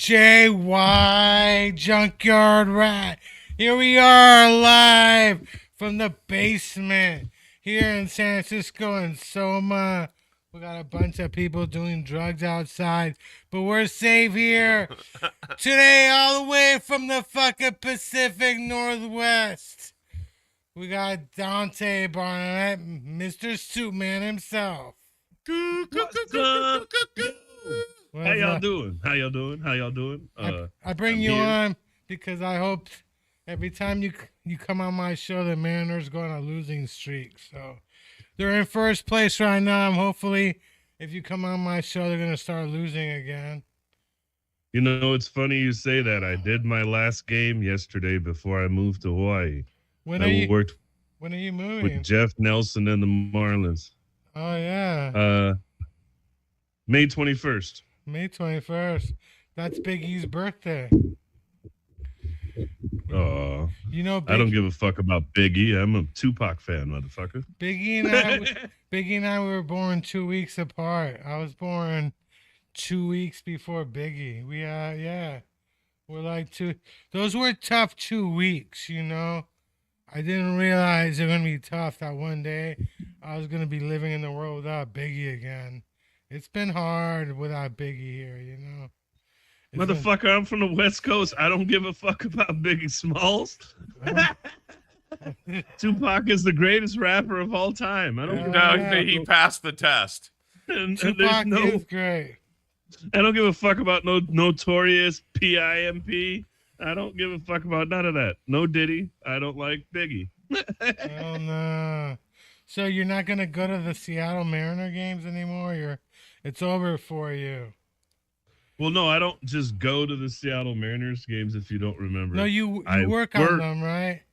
JY JunkYard Rat. Here we are live from the basement here in San Francisco and Soma. We got a bunch of people doing drugs outside, but we're safe here today all the way from the fucking Pacific Northwest. We got Dante Barnett, Mr. Suitman himself. How y'all doing? How y'all doing? I bring you on because I hope every time you come on my show, the Mariners go on a losing streak. So they're in first place right now. Hopefully, if you come on my show, they're going to start losing again. You know, it's funny you say that. I did my last game yesterday before I moved to Hawaii. When are you moving? With Jeff Nelson and the Marlins. Oh, yeah. May 21st. May 21st. That's Big E's birthday. Oh, you know, I don't give a fuck about Big E. I'm a Tupac fan, motherfucker. Big E and I were born 2 weeks apart. I was born 2 weeks before Big E. We're like two. Those were tough 2 weeks, you know. I didn't realize it was gonna be tough that one day I was gonna be living in the world without Biggie again. It's been hard without Biggie here, you know. Motherfucker, I'm from the West Coast. I don't give a fuck about Biggie Smalls. Tupac is the greatest rapper of all time. I don't he passed the test. Tupac is great. I don't give a fuck about no Notorious P.I.M.P. I don't give a fuck about none of that. No Diddy. I don't like Biggie. Oh, no. So you're not going to go to the Seattle Mariner games anymore? It's over for you. Well, no, I don't just go to the Seattle Mariners games if you don't remember. No, you work on them, right?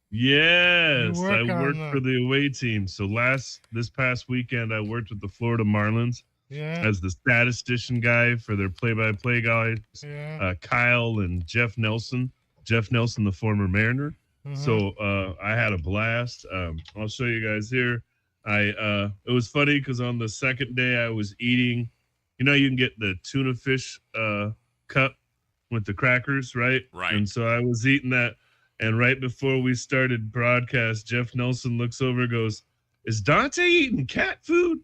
Yes, I worked them for the away team. So this past weekend, I worked with the Florida Marlins as the statistician guy for their play-by-play guys, Kyle and Jeff Nelson. Jeff Nelson, the former Mariner. Mm-hmm. So I had a blast. I'll show you guys here. It was funny because on the second day I was eating. You know, you can get the tuna fish cup with the crackers, right? Right. And so I was eating that. And right before we started broadcast, Jeff Nelson looks over and goes, "Is Dante eating cat food?"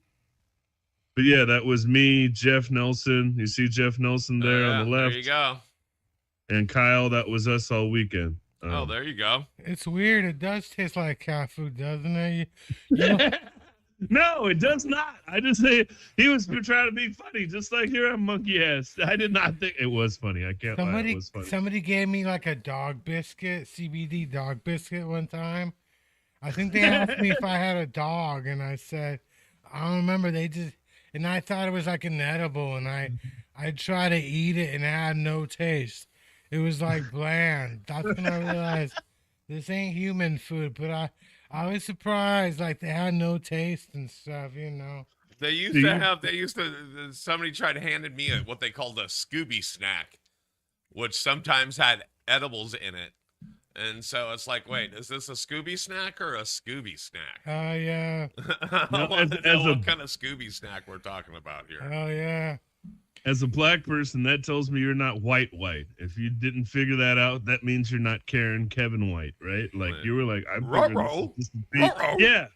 But yeah, that was me, Jeff Nelson. You see Jeff Nelson there on the left. There you go. And Kyle, that was us all weekend. There you go. It's weird. It does taste like cat food, doesn't it? No, it does not. I just say he was trying to be funny, just like here on Monkey Ass. I did not think it was funny. I can't lie. It was funny. Somebody gave me like a dog biscuit, CBD dog biscuit one time. I think they asked me if I had a dog, and I said, I don't remember. And I thought it was like an edible, and I tried to eat it, and it had no taste. It was like bland. That's when I realized this ain't human food, but I was surprised, like they had no taste and stuff, you know. Somebody tried handed me what they called a Scooby snack, which sometimes had edibles in it. And so it's like, wait, is this a Scooby snack or a Scooby snack? Oh, yeah. I want to know what kind of Scooby snack we're talking about here. Oh, yeah. As a black person, that tells me you're not white. If you didn't figure that out, that means you're not Karen Kevin White, right? Like you were like, I'm Ruh-roh. yeah.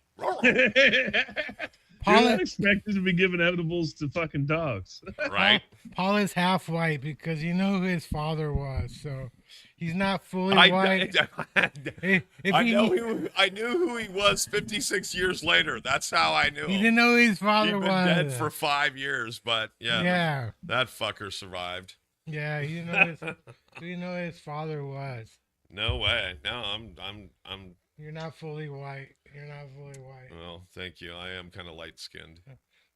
You're not expected to be giving edibles to fucking dogs. Right. Paul is half white because you know who his father was, so he's not fully white. I knew who he was 56 years later. That's how I knew He him. didn't know who his father He'd been was. dead for 5 years, but Yeah. that fucker survived. Yeah, he didn't know his father was. No way. No, I'm. You're not fully white. You're not fully white. Well, thank you. I am kind of light skinned.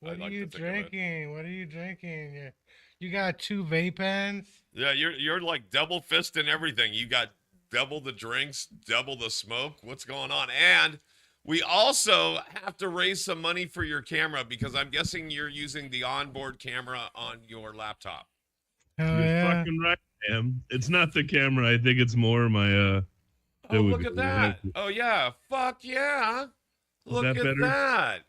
What are you drinking? What are you drinking? You got 2 vape pens? Yeah, you're like double fisting everything. You got double the drinks, double the smoke. What's going on? And we also have to raise some money for your camera because I'm guessing you're using the onboard camera on your laptop. You're fucking right, Sam. It's not the camera. I think it's more my Oh, look at that. Oh, yeah. Fuck yeah. Look at that.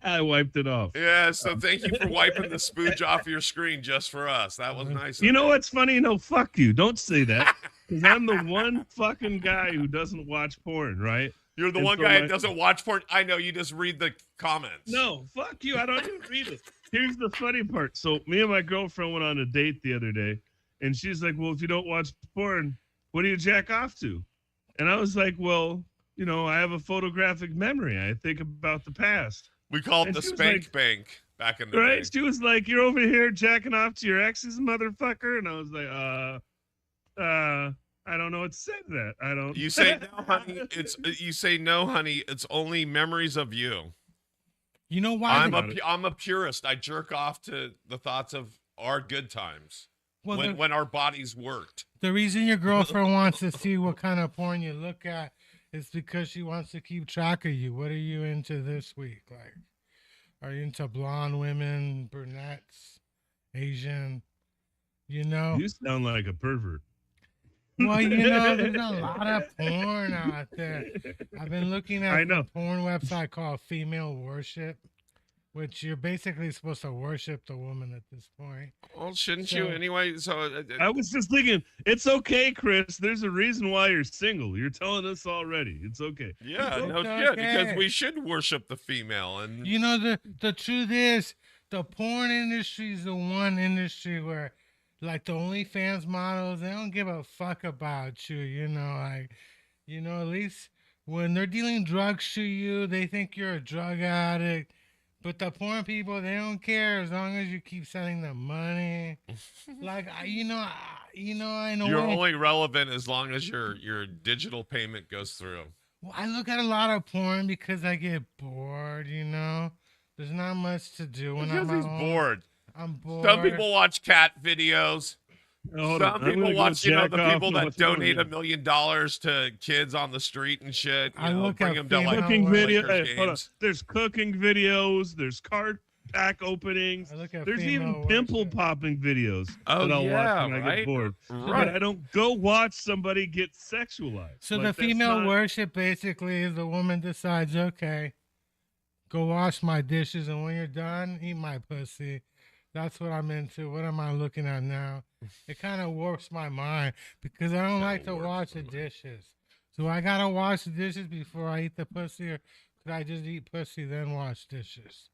I wiped it off. Yeah, so thank you for wiping the spooge off your screen just for us. That was nice. You know what's funny? No, fuck you. Don't say that. Because I'm the one fucking guy who doesn't watch porn, right? You're the one guy that doesn't watch porn. I know, you just read the comments. No, fuck you. I don't even read it. Here's the funny part. So me and my girlfriend went on a date the other day, and she's like, well, if you don't watch porn, what do you jack off to? And I was like, well, you know, I have a photographic memory. I think about the past. We called it the spank bank back in the day. She was like, you're over here jacking off to your ex's, motherfucker. And I was like, I don't know what to say to that. I don't. You say no, honey. You say no, honey. It's only memories of you. You know why? I'm a purist. I jerk off to the thoughts of our good times. Well, when our bodies worked. The reason your girlfriend wants to see what kind of porn you look at is because she wants to keep track of you. What are you into this week? Like, are you into blonde women, brunettes, Asian? You know? You sound like a pervert. Well, you know, there's a lot of porn out there. I've been looking at a porn website called Female Worship, which you're basically supposed to worship the woman at this point. Well, shouldn't you anyway? So I was just thinking, it's okay, Chris. There's a reason why you're single. You're telling us already. It's okay. Yeah, no shit, because we should worship the female. And you know, the truth is, the porn industry is the one industry where, like, the OnlyFans models, they don't give a fuck about you. You know, like, you know, at least when they're dealing drugs to you, they think you're a drug addict. But the porn people, they don't care as long as you keep sending them money. Like, I know. You're only relevant as long as your digital payment goes through. Well, I look at a lot of porn because I get bored, you know? There's not much to do when I'm he's bored. I'm bored. Some people watch cat videos. Some people watch, the people that donate $1 million to kids on the street and shit. I look at them to like cooking videos. There's cooking videos. There's card pack openings. There's even pimple popping videos that I'll watch when I get bored. Right. But I don't go watch somebody get sexualized. So the female worship basically is the woman decides, okay, go wash my dishes, and when you're done, eat my pussy. That's what I'm into. What am I looking at now? It kind of warps my mind because I don't like to wash the dishes. So I got to wash the dishes before I eat the pussy, or could I just eat pussy then wash dishes?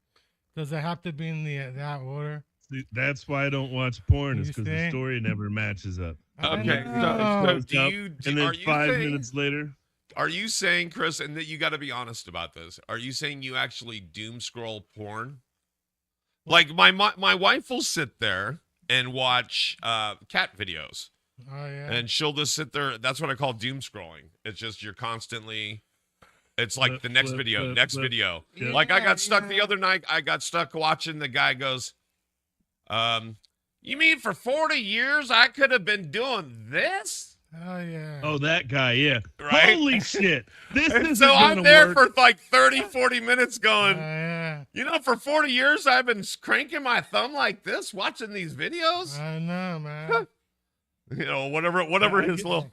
Does it have to be in that order? See, that's why I don't watch porn, is because the story never matches up. Okay. So and then 5 minutes later. Are you saying, Chris, and that you got to be honest about this, are you saying you actually doom scroll porn? Like my wife will sit there and watch cat videos. Oh yeah. And she'll just sit there. That's what I call doom scrolling. It's just you're constantly. It's like the next video. Yeah, like I got stuck the other night. I got stuck watching the guy goes, you mean for 40 years I could have been doing this? Oh yeah. Oh, that guy, yeah. Right? Holy shit. This is so I'm there for like 30, 40 minutes going, yeah. You know, for 40 years I've been cranking my thumb like this, watching these videos. I know, man. You know, whatever his little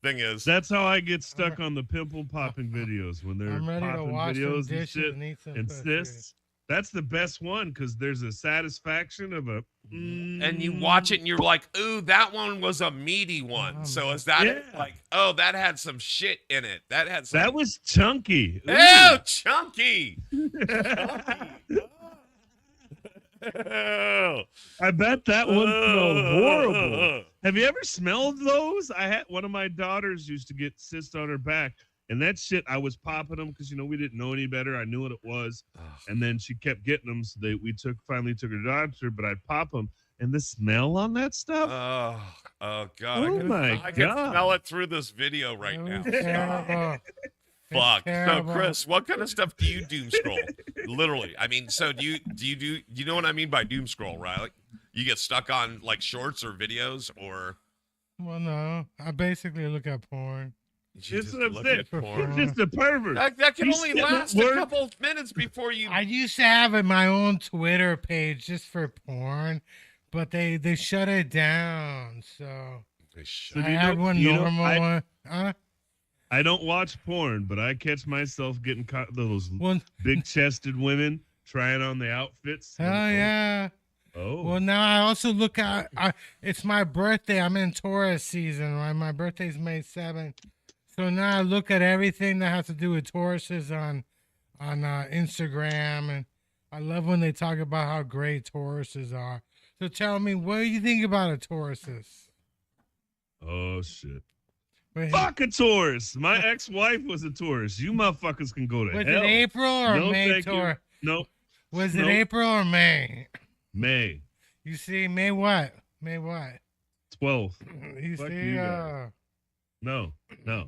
thing is. That's how I get stuck on the pimple popping videos when they're I'm ready popping to wash videos some dishes and shit and eat some and pussy. cysts. That's the best one because there's a satisfaction of a. And you watch it and you're like, ooh, that one was a meaty one. So is that it? Like, oh, that had some shit in it. That had some. That was chunky. Oh, chunky. Chunky. Oh. I bet that one smelled horrible. Have you ever smelled those? I had one of my daughters used to get cysts on her back. And that shit, I was popping them because, we didn't know any better. I knew what it was. And then she kept getting them. So we finally took her to the doctor, but I'd pop them. And the smell on that stuff. Oh God. I can smell it through this video right now. Terrible. Fuck. So Chris, what kind of stuff do you doom scroll? Literally. I mean, so do you know what I mean by doom scroll, right? Like, you get stuck on like shorts or videos or. Well, no. I basically look at porn. It's just a pervert. That can only last a couple minutes before you. I used to have my own Twitter page just for porn, but they shut it down. So I had one normal one. Huh? I don't watch porn, but I catch myself getting caught those big-chested women trying on the outfits. Hell yeah. Oh. Well, now I also look at. It's my birthday. I'm in Taurus season, right? My birthday's May 7th. So now I look at everything that has to do with Tauruses on Instagram, and I love when they talk about how great Tauruses are. So tell me, what do you think about a Tauruses? Oh, shit. Wait, fuck a Taurus. My ex-wife was a Taurus. You motherfuckers can go to hell. Was it April or May Taurus? Nope. Was it April or May? May. You see, May what? May what? 12th. You fuck see, you No,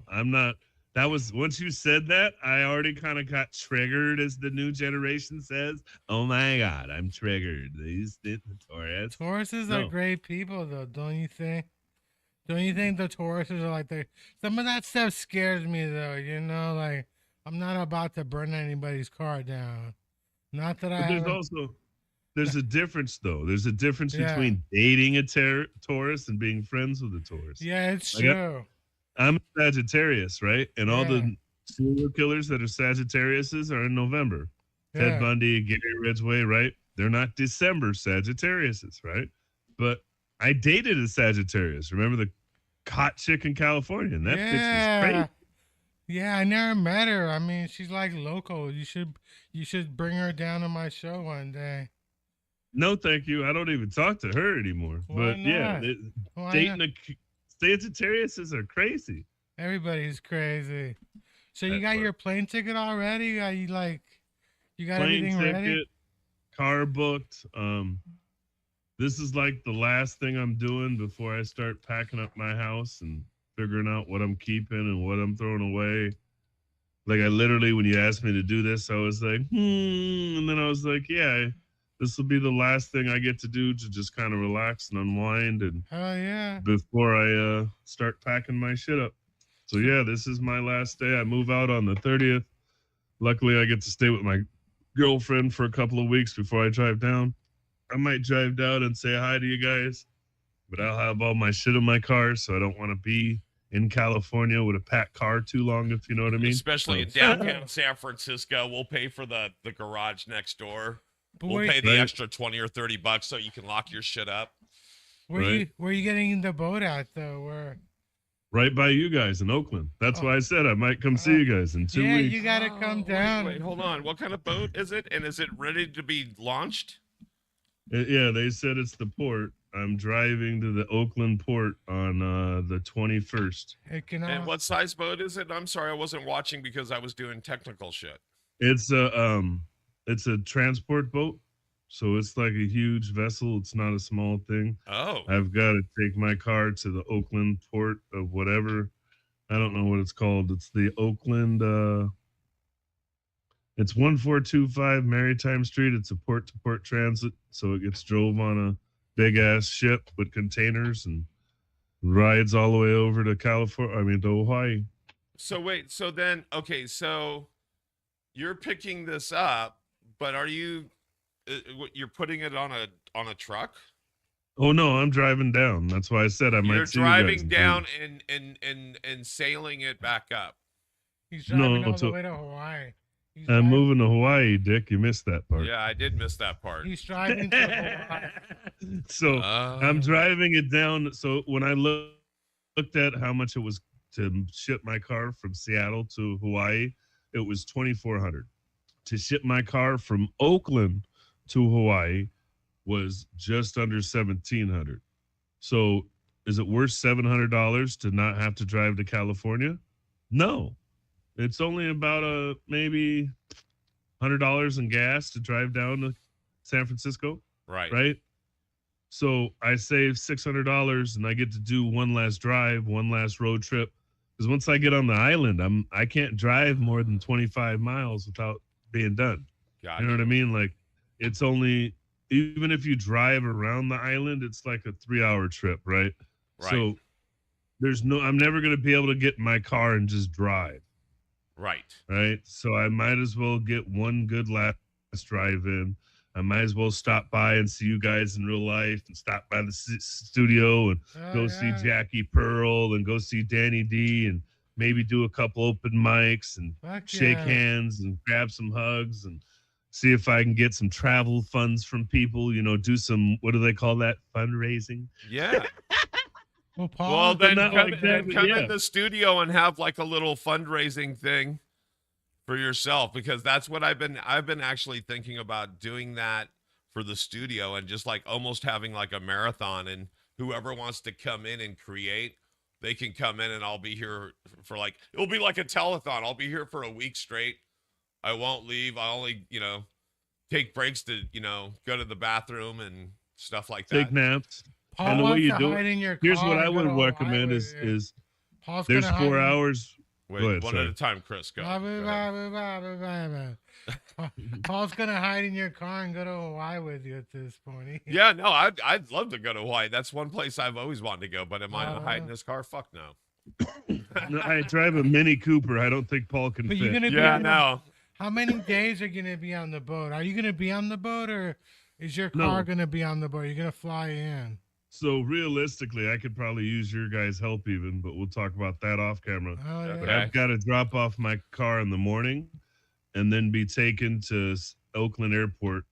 I'm not. That was, once you said that, I already kind of got triggered, as the new generation says. Oh my God, I'm triggered. These Taurus. Tauruses are great people, though, don't you think? Don't you think the Tauruses are like some of that stuff scares me, though, like I'm not about to burn anybody's car down. Not that there's a difference, though. There's a difference between dating a Taurus and being friends with a Taurus. Yeah, it's true. I'm a Sagittarius, right? And all the serial killers that are Sagittariuses are in November. Yeah. Ted Bundy, Gary Ridgway, right? They're not December Sagittariuses, right? But I dated a Sagittarius. Remember the hot chick in California? And that bitch was crazy. Yeah, I never met her. I mean, she's like local. You should bring her down to my show one day. No, thank you. I don't even talk to her anymore. Why but not? Dating a Sagittariuses are crazy. Everybody's crazy. So you got your plane ticket already? You got everything ready? Car booked. This is like the last thing I'm doing before I start packing up my house and figuring out what I'm keeping and what I'm throwing away. Like, I literally, when you asked me to do this, I was like, and then I was like, yeah, this will be the last thing I get to do to just kind of relax and unwind and before I start packing my shit up. So yeah, this is my last day. I move out on the 30th. Luckily, I get to stay with my girlfriend for a couple of weeks before I drive down. I might drive down and say hi to you guys, but I'll have all my shit in my car, so I don't want to be in California with a packed car too long, if you know what I mean. Especially in downtown San Francisco, we'll pay for the garage next door. We'll pay the extra $20 or $30 so you can lock your shit up. Where you getting the boat at, though? Where? Right by you guys in Oakland. That's why I said I might come see you guys in 2 weeks. Yeah, you got to come down. Wait, hold on. What kind of boat is it? And is it ready to be launched? Yeah, they said it's the port. I'm driving to the Oakland port on the 21st. And what size boat is it? I'm sorry, I wasn't watching because I was doing technical shit. It's a transport boat, so it's like a huge vessel. It's not a small thing. Oh. I've got to take my car to the Oakland port of whatever. I don't know what it's called. It's the Oakland. It's 1425 Maritime Street. It's a port-to-port transit, so it gets drove on a big-ass ship with containers and rides all the way over to to Hawaii. So wait, so then, okay, so you're picking this up, but are you, you're putting it on a truck? Oh, no, I'm driving down. That's why I said I might see you guys. You're driving down and sailing it back up. He's driving all the way to Hawaii. I'm moving to Hawaii, Dick. You missed that part. Yeah, I did miss that part. He's driving to Hawaii. So I'm driving it down. So when I looked at how much it was to ship my car from Seattle to Hawaii, it was $2,400. To ship my car from Oakland to Hawaii was just under $1,700. So is it worth $700 to not have to drive to California? No. It's only about maybe $100 in gas to drive down to San Francisco. Right. So I save $600 and I get to do one last drive, one last road trip. Because once I get on the island, I can't drive more than 25 miles without being done. Gotcha. You know what I mean? Like it's only, even if you drive around the island, it's like a 3-hour trip, right? So I'm never going to be able to get in my car and just drive. Right. So I might as well get one good last drive in. I might as well stop by and see you guys in real life and stop by the studio and go see Jackie Pearl and go see Danny D and maybe do a couple open mics and shake hands and grab some hugs and see if I can get some travel funds from people, do some, what do they call that? Fundraising. Yeah. Well, then come in the studio and have like a little fundraising thing for yourself, because that's what I've been actually thinking about doing that for the studio and just like almost having like a marathon, and whoever wants to come in and create, they can come in and I'll be here for like, it'll be like a telethon. I'll be here for a week straight. I won't leave. I only, take breaks to, go to the bathroom and stuff like that. Take naps. Paul and the way you do it, here's what I would recommend is there's 4 hours. Wait, ahead, one sorry. at a time, Chris. Go. Paul's gonna hide in your car and go to Hawaii with you at this point. Yeah, no, I'd love to go to Hawaii. That's one place I've always wanted to go. But am I gonna hide in this car? Fuck no. No, I drive a Mini Cooper. I don't think Paul can fit. You're gonna no. How many days are you gonna be on the boat? Are you gonna be on the boat, or is your car gonna be on the boat? You're gonna fly in. So realistically, I could probably use your guys' help even, but we'll talk about that off camera. Oh, yeah. But I've got to drop off my car in the morning and then be taken to Oakland Airport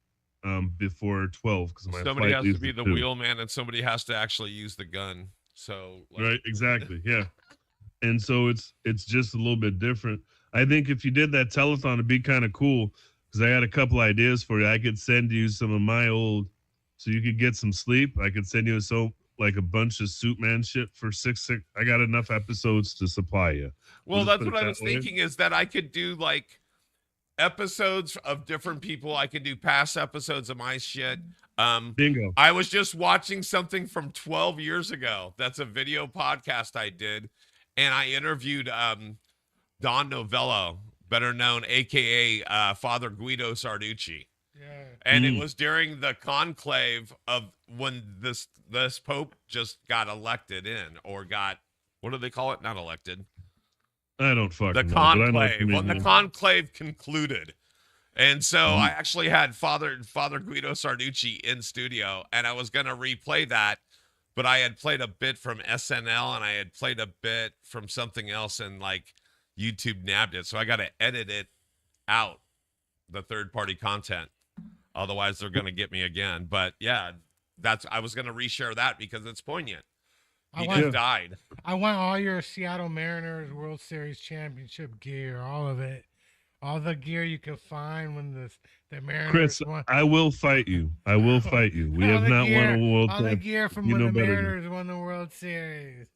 before 12 because my somebody flight has to be leaves the at 2. wheelman and somebody has to actually use the gun. So right, exactly, yeah. And so it's just a little bit different. I think if you did that telethon, it'd be kind of cool because I had a couple ideas for you. I could send you some of my old, so you could get some sleep. I could send you a bunch of Suitman shit for six. I got enough episodes to supply you. Well, that's what I was thinking, is that I could do like episodes of different people. I could do past episodes of my shit. Bingo. I was just watching something from 12 years ago. That's a video podcast I did. And I interviewed Don Novello, better known, a.k.a. Father Guido Sarducci. Yeah. And it was during the conclave of when this Pope just got elected in, or got, what do they call it? Not elected. I don't fucking know. The conclave. When the conclave concluded. And so I actually had Father Guido Sarducci in studio, and I was going to replay that, but I had played a bit from SNL and I had played a bit from something else, and like YouTube nabbed it. So I got to edit it out, the third-party content. Otherwise, they're going to get me again. But yeah, I was going to reshare that because it's poignant. He just died. I want all your Seattle Mariners World Series championship gear, all of it. All the gear you can find when the Mariners Chris, won. I will fight you. I will fight you. We have not won a World Series. All the gear from when the Mariners won the World Series.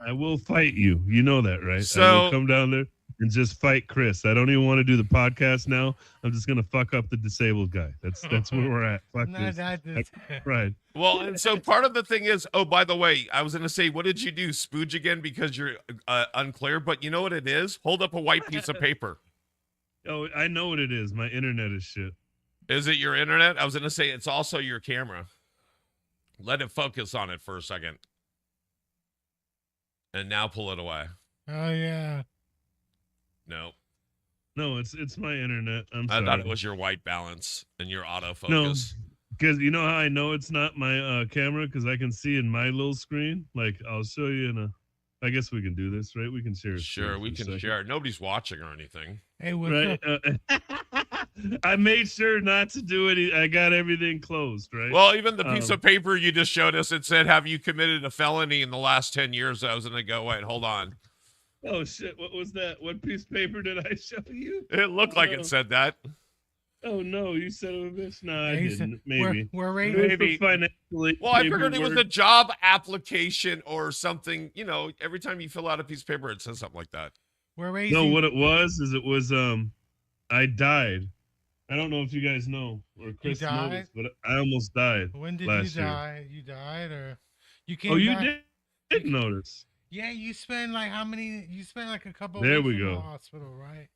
I will fight you. You know that, right? So I will come down there and just fight Chris. I don't even want to do the podcast now. I'm just gonna fuck up the disabled guy. That's where we're at. Fuck this. Right. Well, and so part of the thing is, oh, by the way, I was gonna say, what did you do? Spooge again because you're unclear, but you know what it is? Hold up a white piece of paper. Oh, I know what it is. My internet is shit. Is it your internet? I was gonna say it's also your camera. Let it focus on it for a second. And now pull it away. Oh yeah. No, it's my internet. I thought it was your white balance and your autofocus. No, because you know how I know it's not my camera? Because I can see in my little screen. Like, I'll show you I guess we can do this, right? We can share. Sure, we can share. Nobody's watching or anything. Hey, what's right? up? I made sure not to do it. I got everything closed, right? Well, even the piece of paper you just showed us, it said, "Have you committed a felony in the last 10 years?" I was gonna go, wait, hold on. Oh shit! What was that? What piece of paper did I show you? It looked like it said that. Oh no, you son of a bitch! No, I Hey, didn't. Maybe. we're It raising. was for Maybe. financially. Well, I figured it was a job application or something. You know, every time you fill out a piece of paper, it says something like that. We're No, raising. what it was is it was I died. I don't know if you guys know or You Chris died? knows, but I almost died. When did last you year. die? You died, or you Oh, came you back? did notice. Yeah, you spent like how many? You spent like a couple There weeks we in the go. hospital, right?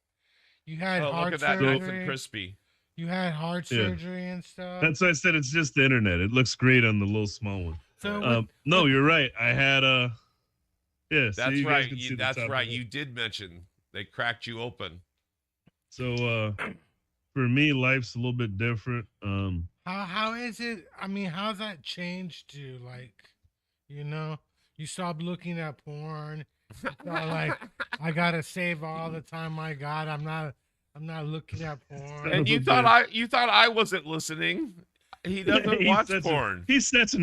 You had Oh, look heart at that, nice and surgery. crispy. You had heart Yeah. surgery and stuff. That's why I said it's just the internet. It looks great on the little small one. So no, you're right. I had yeah. That's so you guys right. can see That's the top right. of it. You did mention they cracked you open. So for me, life's a little bit different. how is it? I mean, how's that changed you? Like, you know, you stopped looking at porn. You thought, like, I gotta save all the time I got. I'm not looking at porn. And you thought I wasn't listening. He doesn't watch porn. He's just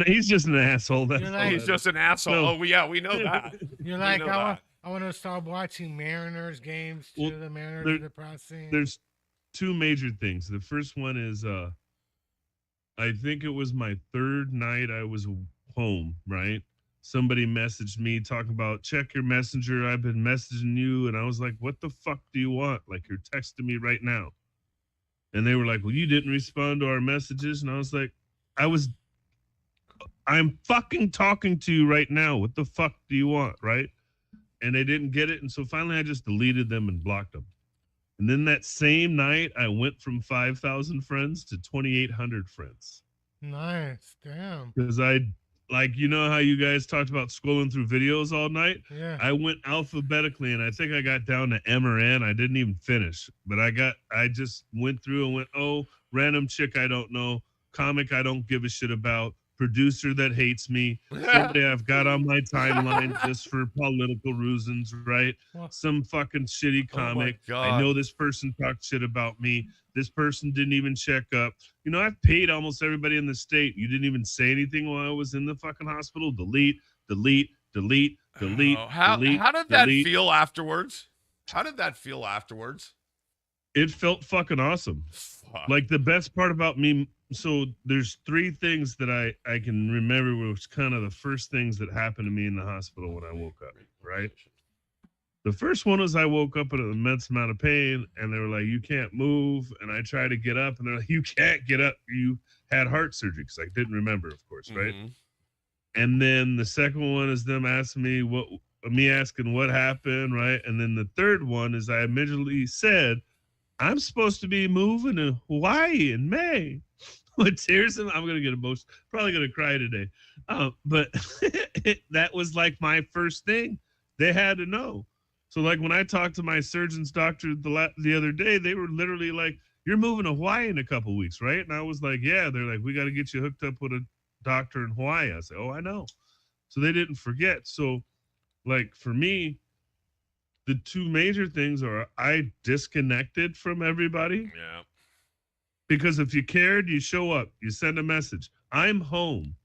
an asshole. That's You're all like- He's just an asshole. No. Oh, yeah, we know that. You're We like, know that. I want to start watching Mariners games too. Well, The Mariners are depressing. There's two major things. The first one is I think it was my third night I was home, right? Somebody messaged me talking about check your messenger. I've been messaging you. And I was like, what the fuck do you want? Like, you're texting me right now. And they were like, well, you didn't respond to our messages. And I was like, I'm fucking talking to you right now. What the fuck do you want? Right. And they didn't get it. And so finally I just deleted them and blocked them. And then that same night, I went from 5,000 friends to 2,800 friends. Nice, damn. Because you know how you guys talked about scrolling through videos all night? Yeah. I went alphabetically, and I think I got down to M or N. I didn't even finish. But I just went through and went, oh, random chick I don't know, comic I don't give a shit about, producer that hates me, somebody I've got on my timeline just for political reasons, right? Some fucking shitty comic. Oh I know this person talked shit about me. This person didn't even check up. You know, I've paid almost everybody in the state. You didn't even say anything while I was in the fucking hospital. Delete. How did that feel afterwards? How did that feel afterwards? It felt fucking awesome. Fuck. Like the best part about me. So there's three things that I can remember, which kind of the first things that happened to me in the hospital when I woke up, right? The first one was I woke up in an immense amount of pain, and they were like, you can't move. And I tried to get up, and they're like, you can't get up. You had heart surgery, because I didn't remember, of course, right? Mm-hmm. And then the second one is them asking me asking what happened, right? And then the third one is I immediately said, I'm supposed to be moving to Hawaii in May. With tears, I'm gonna get emotional. Probably gonna cry today. But that was like my first thing. They had to know. So like when I talked to my surgeon's doctor the other day, they were literally like, "You're moving to Hawaii in a couple weeks, right?" And I was like, "Yeah." They're like, "We got to get you hooked up with a doctor in Hawaii." I said, "Oh, I know." So they didn't forget. So, like for me, the two major things are I disconnected from everybody. Yeah. Because if you cared, you show up, you send a message. I'm home.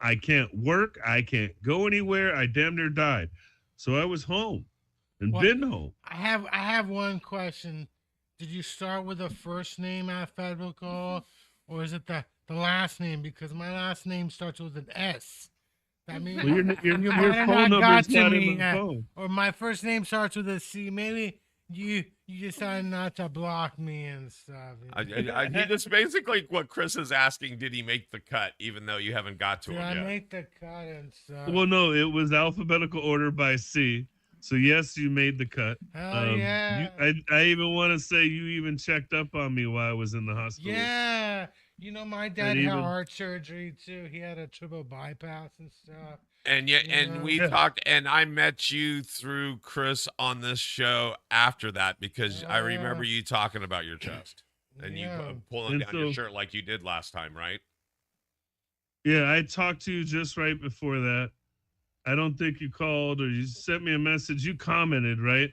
I can't work. I can't go anywhere. I damn near died. So I was home and been home. I have one question. Did you start with the first name alphabetical, or is it the last name? Because my last name starts with an S. That means your phone number is not in my phone. Or my first name starts with a C. Maybe you decided not to block me and stuff. He just basically what Chris is asking, did he make the cut, even though you haven't got to Did him I yet? make the cut and stuff? Well, no, it was alphabetical order by C. So yes, you made the cut. Hell yeah. I even want to say you even checked up on me while I was in the hospital. Yeah. You know, my dad had heart surgery too. He had a triple bypass and stuff. And we talked, and I met you through Chris on this show after that because I remember you talking about your chest and you pulling down your shirt like you did last time, right? Yeah, I talked to you just right before that. I don't think you called or you sent me a message. You commented, right?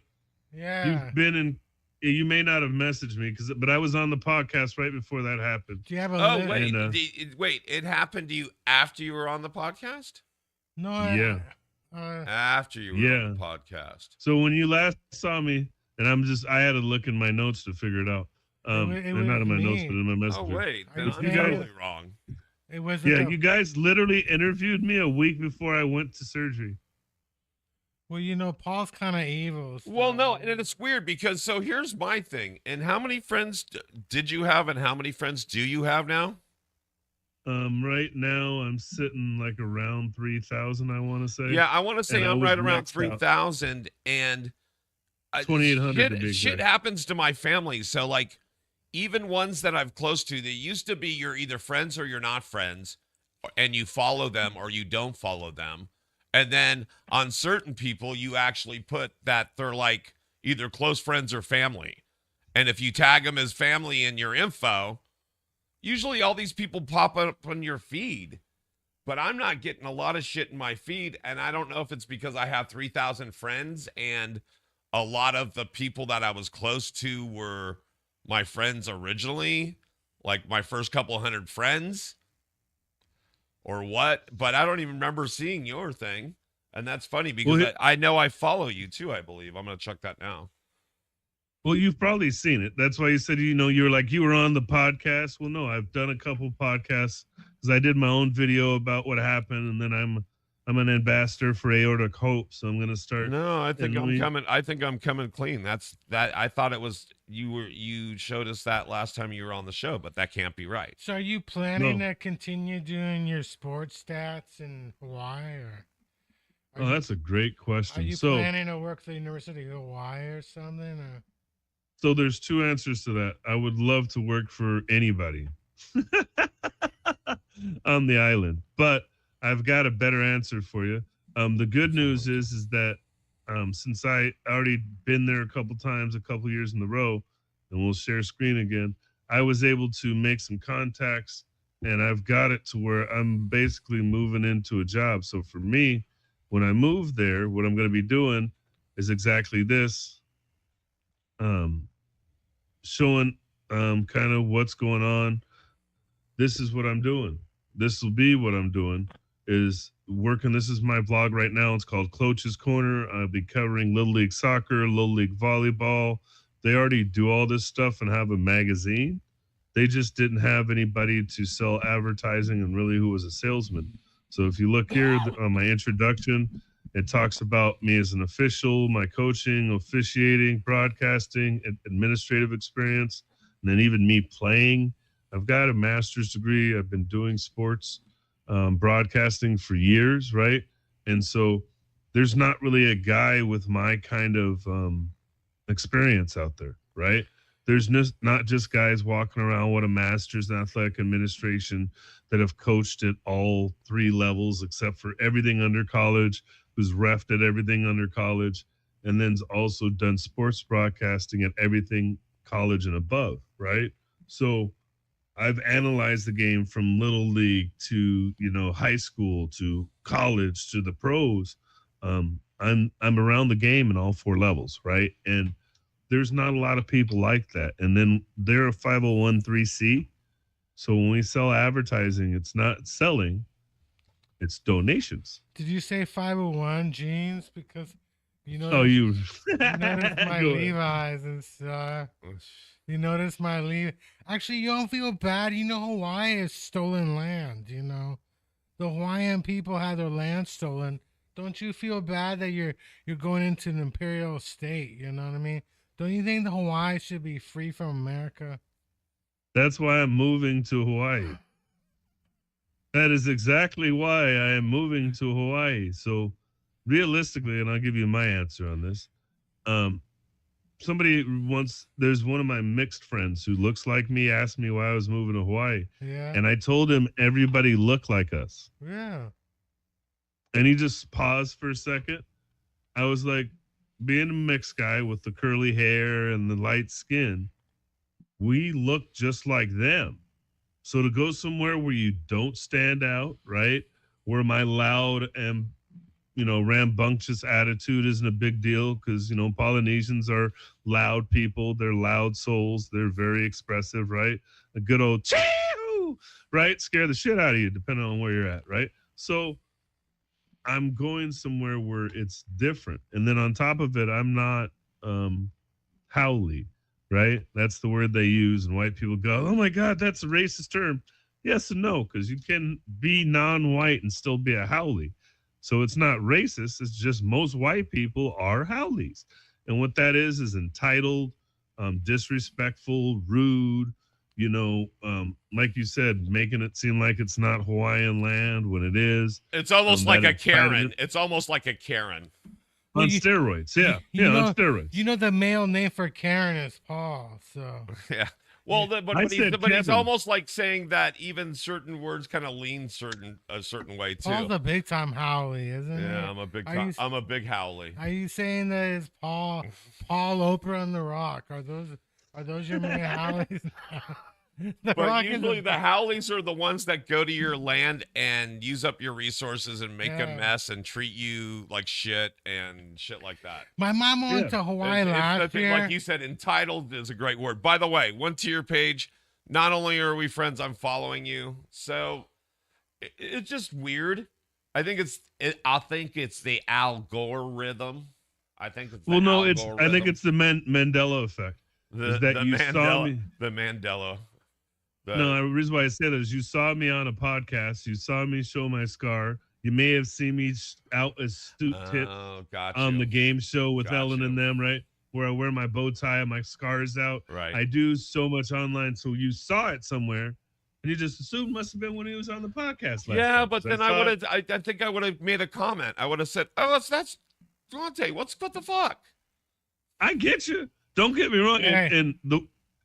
Yeah. You've been in You may not have messaged me but I was on the podcast right before that happened. Do you have a Oh, list? wait. And, Wait, it happened to you after you were on the podcast? No, yeah. After you were on the podcast. So when you last saw me, and I had to look in my notes to figure it out. It was not in my me. notes, but in my Oh, messenger. wait. Then I'm you totally guys, wrong. It was you guys literally interviewed me a week before I went to surgery. Well, you know, Paul's kind of evil. So. Well, no, and it's weird because so here's my thing. And how many friends did you have, and how many friends do you have now? Right now I'm sitting like around 3,000. I want to say. Yeah, I want to say I'm right around 3,000, and 2,800. Shit happens to my family. So like, even ones that I'm close to, they used to be you're either friends or you're not friends, and you follow them or you don't follow them. And then on certain people, you actually put that they're like either close friends or family. And if you tag them as family in your info, usually all these people pop up on your feed. But I'm not getting a lot of shit in my feed. And I don't know if it's because I have 3,000 friends and a lot of the people that I was close to were my friends originally, like my first couple hundred friends. Or what, but I don't even remember seeing your thing. And that's funny because I know I follow you too, I believe. I'm going to check that now. Well, you've probably seen it. That's why you said, you were on the podcast. Well, no, I've done a couple podcasts because I did my own video about what happened. And then I'm an ambassador for Aortic Hope. So I'm going to start. No, I think I'm coming clean. I thought it was, you showed us that last time you were on the show, but that can't be right. So are you planning to continue doing your sports stats in Hawaii, or? That's a great question. Are you planning to work at the University of Hawaii or something? Or? So there's two answers to that. I would love to work for anybody on the island, but I've got a better answer for you. The good news is that since I already been there a couple years in a row, and we'll share screen again, I was able to make some contacts, and I've got it to where I'm basically moving into a job. So for me, when I move there, what I'm going to be doing is exactly this, showing kind of what's going on. This is what I'm doing. This will be what I'm doing, is working. This is my vlog right now. It's called Coach's Corner. I'll be covering Little League Soccer, Little League Volleyball. They already do all this stuff and have a magazine. They just didn't have anybody to sell advertising and really who was a salesman. So if you look here on my introduction, it talks about me as an official, my coaching, officiating, broadcasting, administrative experience, and then even me playing. I've got a master's degree. I've been doing sports broadcasting for years, right? And so there's not really a guy with my kind of experience out there, right? There's not just guys walking around with a master's in athletic administration that have coached at all three levels except for everything under college, who's refed at everything under college, and then's also done sports broadcasting at everything college and above, right? So I've analyzed the game from little league to, high school to college to the pros. I'm around the game in all four levels, right? And there's not a lot of people like that. And then they're a 501(c). So when we sell advertising, it's not selling, it's donations. Did you say 501 jeans? Because you noticed my Levi's and stuff. You notice my Levi. Actually, you don't feel bad. Hawaii is stolen land. The Hawaiian people had their land stolen. Don't you feel bad that you're going into an imperial state? You know what I mean? Don't you think the Hawaii should be free from America? That's why I'm moving to Hawaii. That is exactly why I am moving to Hawaii. So realistically, and I'll give you my answer on this. There's one of my mixed friends who looks like me, asked me why I was moving to Hawaii. Yeah. And I told him everybody looked like us. Yeah. And he just paused for a second. I was like, being a mixed guy with the curly hair and the light skin, we look just like them. So to go somewhere where you don't stand out, right? Where my loud and rambunctious attitude isn't a big deal because, Polynesians are loud people. They're loud souls. They're very expressive, right? A good old chee right? Scare the shit out of you, depending on where you're at, right? So I'm going somewhere where it's different. And then on top of it, I'm not howly, right? That's the word they use. And white people go, oh my God, that's a racist term. Yes and no, because you can be non-white and still be a howly. So it's not racist. It's just most white people are howlies. And what that is entitled, disrespectful, rude, like you said, making it seem like it's not Hawaiian land when it is. It's almost like a Karen. It's almost like a Karen. On steroids, yeah. On steroids. You know the male name for Karen is Paul, so. Yeah. Well, but he's almost like saying that even certain words kind of lean a certain way too. Paul's a big time howly, isn't he? Yeah, I'm a big howly. Are you saying that it's Paul Oprah and The Rock? Are those your main howlies? But usually the howlies are the ones that go to your land and use up your resources and make a mess and treat you like shit and shit like that. My mom went to Hawaii last year. Like you said, entitled is a great word. By the way, went to your page. Not only are we friends, I'm following you. So it's just weird. I think it's the algorithm. I think it's I think it's the Mandela effect. The Mandela. No, the reason why I say that is you saw me on a podcast. You saw me show my scar. You may have seen me out as Stu Tip on the game show with Ellen and them, right? Where I wear my bow tie and my scars out. Right. I do so much online, so you saw it somewhere, and you just assumed must have been when he was on the podcast. But then I think I would have made a comment. I would have said, "Oh, that's Dante. What the fuck?" I get you. Don't get me wrong,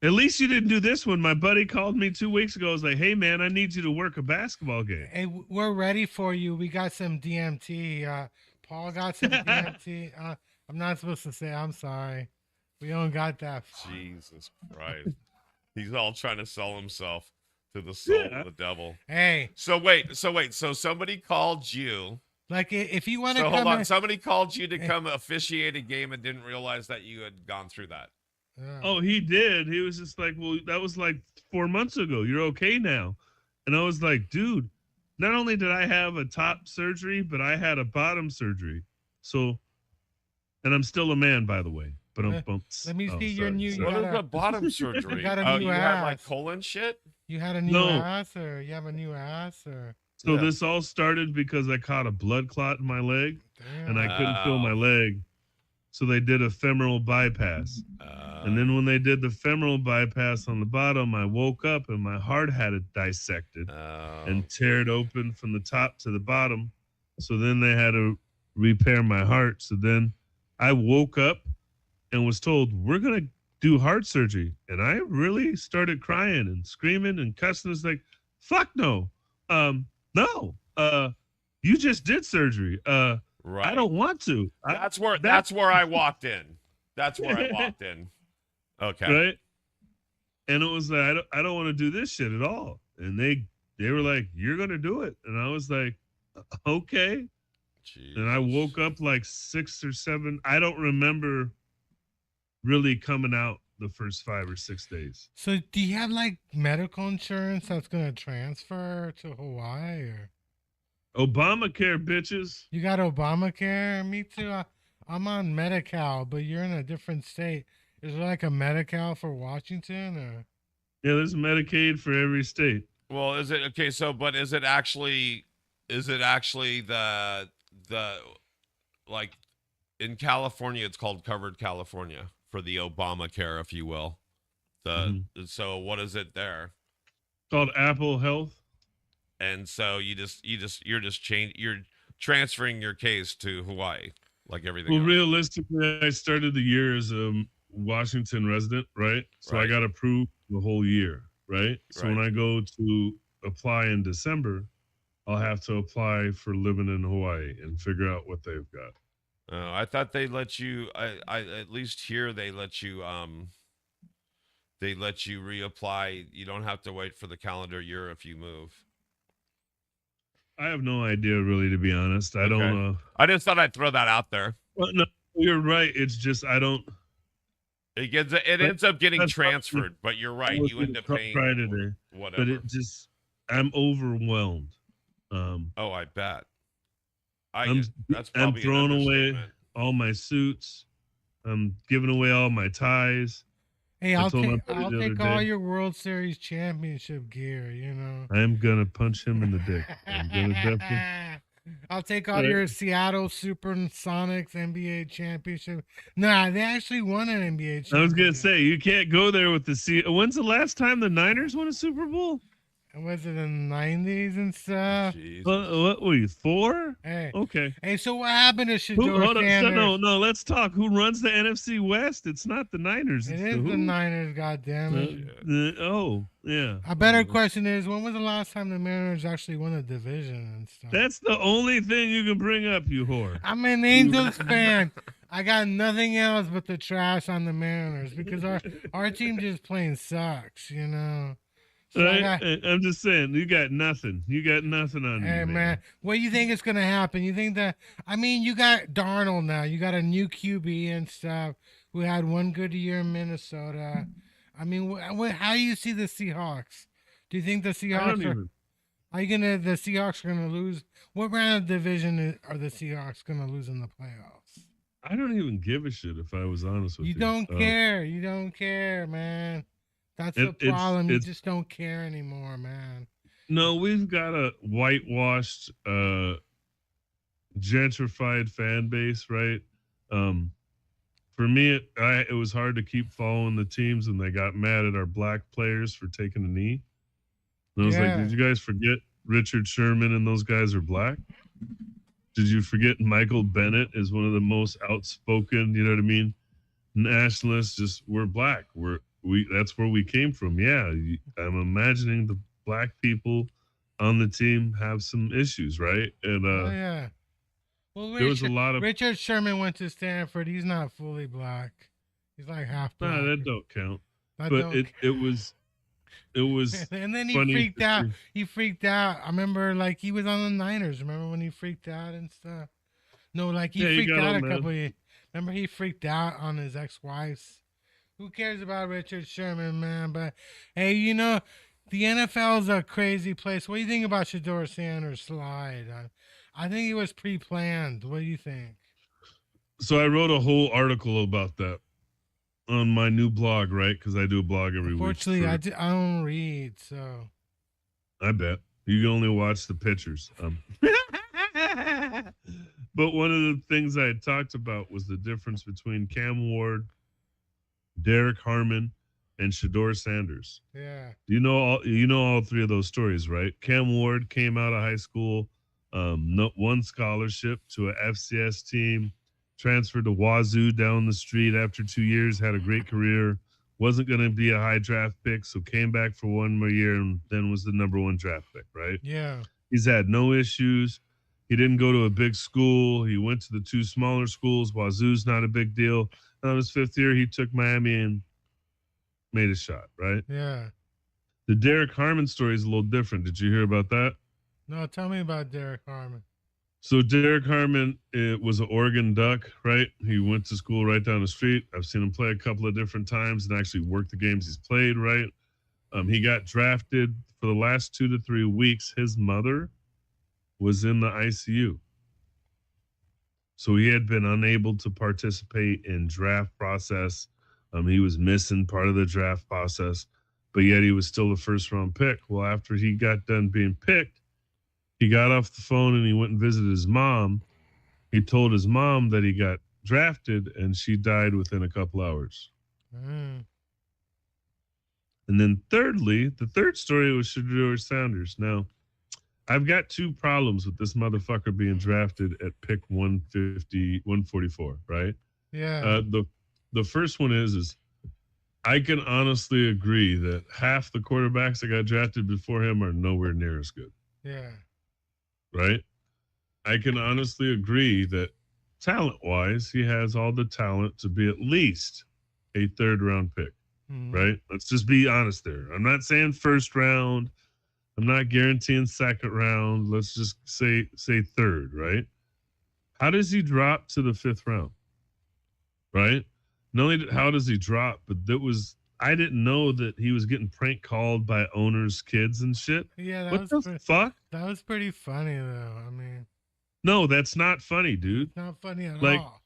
at least you didn't do this one. My buddy called me 2 weeks ago. I was like, hey, man, I need you to work a basketball game. Hey, we're ready for you. We got some DMT. Paul got some DMT. I'm not supposed to say. I'm sorry. We don't got that. Jesus Christ. He's all trying to sell himself to the soul of the devil. Hey. So wait. So somebody called you. Like, if you want to hold on. Somebody called you to come officiate a game and didn't realize that you had gone through that. Yeah. Oh, he did. He was just like, well, that was like 4 months ago. You're okay now. And I was like, dude, not only did I have a top surgery, but I had a bottom surgery. So, and I'm still a man, by the way. But let me see your new. What is a bottom surgery? You got a new ass. Had like colon shit. You had a new ass, or you have a new ass, or. So this all started because I caught a blood clot in my leg, and I couldn't feel my leg. So they did a femoral bypass. And then when they did the femoral bypass on the bottom, I woke up and my heart had it dissected and teared open from the top to the bottom. So then they had to repair my heart. So then I woke up and was told, we're going to do heart surgery. And I really started crying and screaming and cussing. It's like, fuck no. No. You just did surgery. Right. I don't want to. That's where I walked in. That's where I walked in. Okay. Right. And it was like, I don't want to do this shit at all. And they were like, you're going to do it. And I was like, okay. Jeez. And I woke up like 6 or 7. I don't remember really coming out the first 5 or 6 days. So do you have like medical insurance that's going to transfer to Hawaii or? Obamacare, bitches. You got Obamacare? Me too. I'm on Medi-Cal, but you're in a different state. Is there like a Medi-Cal for Washington, or? Yeah, there's Medicaid for every state. Well, is it okay? So, but is it actually the like in California? It's called Covered California for the Obamacare, if you will. So what is it there? It's called Apple Health. And so you're transferring your case to Hawaii, like everything. Well, else. Realistically, I started the year as a Washington resident, right? So I got approved the whole year, right? So when I go to apply in December, I'll have to apply for living in Hawaii and figure out what they've got. I thought they let you. I at least here they let you. They let you reapply. You don't have to wait for the calendar year if you move. I have no idea, really, to be honest. I don't know. I just thought I'd throw that out there. Well, no, you're right. It's just I don't. It ends up getting transferred, but you're right. You end up paying today, whatever. But it just, I'm overwhelmed. Oh, I bet. That's I'm throwing away all my suits. I'm giving away all my ties. Hey, I'll take all your World Series championship gear, you know. I'm gonna punch him in the dick. I'm gonna definitely. I'll take all your Seattle Supersonics NBA championship. Nah, they actually won an NBA championship. I was gonna say you can't go there with the When's the last time the Niners won a Super Bowl? Was it in the 90s and stuff? What were you, 4? Hey. Okay. Hey, so what happened to Shedeur Sanders? No, let's talk. Who runs the NFC West? It's not the Niners. It is the Niners, goddammit. Oh, yeah. A better question is, when was the last time the Mariners actually won a division and stuff? That's the only thing you can bring up, you whore. I'm an Angels fan. I got nothing else but the trash on the Mariners because our team just plain sucks, you know. So I'm just saying, you got nothing. You got nothing on you. Hey, man. What do you think is going to happen? You think that, I mean, you got Darnold now. You got a new QB and stuff who had one good year in Minnesota. I mean, how do you see the Seahawks? Do you think the Seahawks the Seahawks are going to lose? What round of division are the Seahawks going to lose in the playoffs? I don't even give a shit, if I was honest with you. You don't care. You don't care, man. That's the problem. You just don't care anymore, man. No, we've got a whitewashed, gentrified fan base, right? For me, it was hard to keep following the teams, and they got mad at our black players for taking a knee. And I was like, did you guys forget Richard Sherman and those guys are black? Did you forget Michael Bennett is one of the most outspoken, you know what I mean, nationalists? Just, we're black. That's where we came from. Yeah, I'm imagining the black people on the team have some issues, right? And yeah. Well, there was a lot of Richard Sherman went to Stanford. He's not fully black. He's like half black. Nah, that don't count. It was and then he freaked out. He freaked out. I remember, like, he was on the Niners. Remember when he freaked out and stuff? No, like he freaked out a couple of years. Remember he freaked out on his ex-wife's. Who cares about Richard Sherman, man? But, hey, you know, the NFL's a crazy place. What do you think about Shedeur Sanders' slide? I think it was pre-planned. What do you think? So I wrote a whole article about that on my new blog, right? Because I do a blog every week. Unfortunately, I don't read, so. I bet. You can only watch the pictures. But one of the things I had talked about was the difference between Cam Ward, Derek Harmon, and Shedeur Sanders. Yeah. You know all three of those stories, right? Cam Ward came out of high school, won scholarship to a FCS team, transferred to Wazoo down the street after 2 years, had a great career, wasn't going to be a high draft pick, so came back for one more year and then was the number 1 draft pick, right? Yeah. He's had no issues. He didn't go to a big school. He went to the 2 smaller schools. Wazoo's not a big deal. And on his 5th year, he took Miami and made a shot, right? Yeah. The Derek Harmon story is a little different. Did you hear about that? No, tell me about Derek Harmon. So Derek Harmon was an Oregon Duck, right? He went to school right down the street. I've seen him play a couple of different times and actually work the games he's played, right? He got drafted for the last 2 to 3 weeks. His mother was in the ICU. So he had been unable to participate in draft process. He was missing part of the draft process, but yet he was still the first round pick. Well, after he got done being picked, he got off the phone and he went and visited his mom. He told his mom that he got drafted and she died within a couple hours. Mm. And then thirdly, the third story was Shedeur Sanders. Now, I've got 2 problems with this motherfucker being drafted at pick 150, 144, right? Yeah. The first one is I can honestly agree that half the quarterbacks that got drafted before him are nowhere near as good. Yeah. Right? I can honestly agree that talent-wise, he has all the talent to be at least a 3rd round pick. Mm-hmm. Right? Let's just be honest there. I'm not saying 1st round. I'm not guaranteeing second round. Let's just say third, right? How does he drop to the fifth round? Right? Not only how does he drop, but I didn't know that he was getting prank called by owners' kids and shit. Yeah, What the fuck? That was pretty funny though. I mean, no, that's not funny, dude. It's not funny at like, all.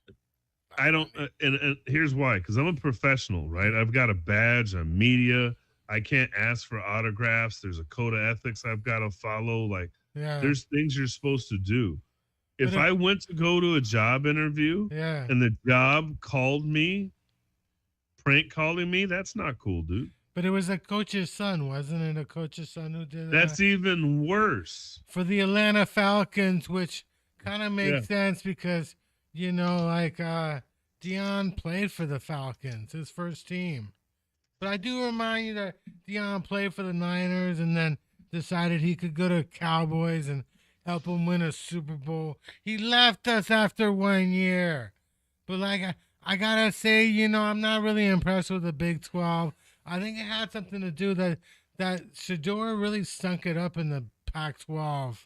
I don't, and here's why. Because I'm a professional, right? I've got a badge. I'm media. I can't ask for autographs. There's a code of ethics I've got to follow. Like, there's things you're supposed to do. If I went to go to a job interview and the job called me, prank calling me, that's not cool, dude. But it was a coach's son, wasn't it? A coach's son who did that? That's even worse. For the Atlanta Falcons, which kind of makes sense because, you know, like Deion played for the Falcons, his first team. But I do remind you that Deion played for the Niners and then decided he could go to Cowboys and help him win a Super Bowl. He left us after 1 year. But like I gotta say, you know, I'm not really impressed with the Big 12. I think it had something to do that Shedeur really stunk it up in the Pac-12.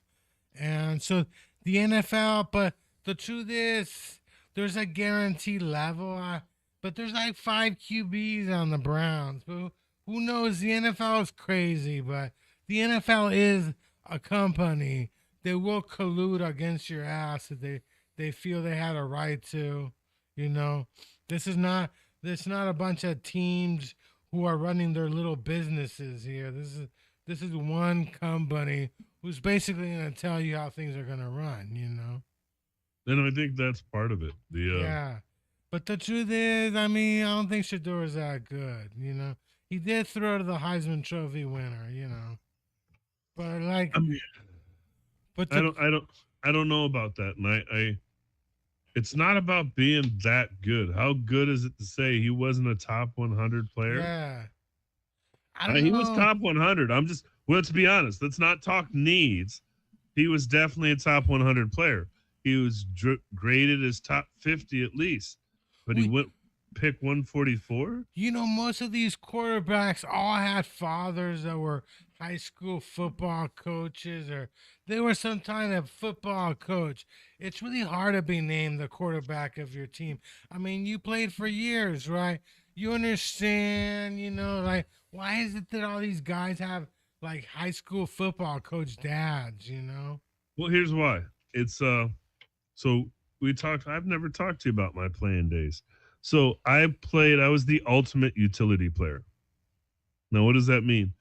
And so the NFL, but the truth is there's a guaranteed level. But there's like 5 QBs on the Browns. But who knows? The NFL is crazy, but the NFL is a company. They will collude against your ass if they feel they had a right to. You know, this is not a bunch of teams who are running their little businesses here. This is one company who's basically going to tell you how things are going to run. You know, and I think that's part of it. But the truth is, I mean, I don't think Shedeur is that good. You know, he did throw to the Heisman Trophy winner. You know, but like, I don't know about that, and it's not about being that good. How good is it to say he wasn't a top 100 player? Yeah, he was top 100. Let's be honest. Let's not talk needs. He was definitely a top 100 player. He was graded as top 50 at least. But he went pick 144? You know, most of these quarterbacks all had fathers that were high school football coaches or they were some kind of football coach. It's really hard to be named the quarterback of your team. I mean, you played for years, right? You understand, you know, like, why is it that all these guys have, like, high school football coach dads, you know? Well, here's why. It's, so I've never talked to you about my playing days. So I was the ultimate utility player. Now, what does that mean?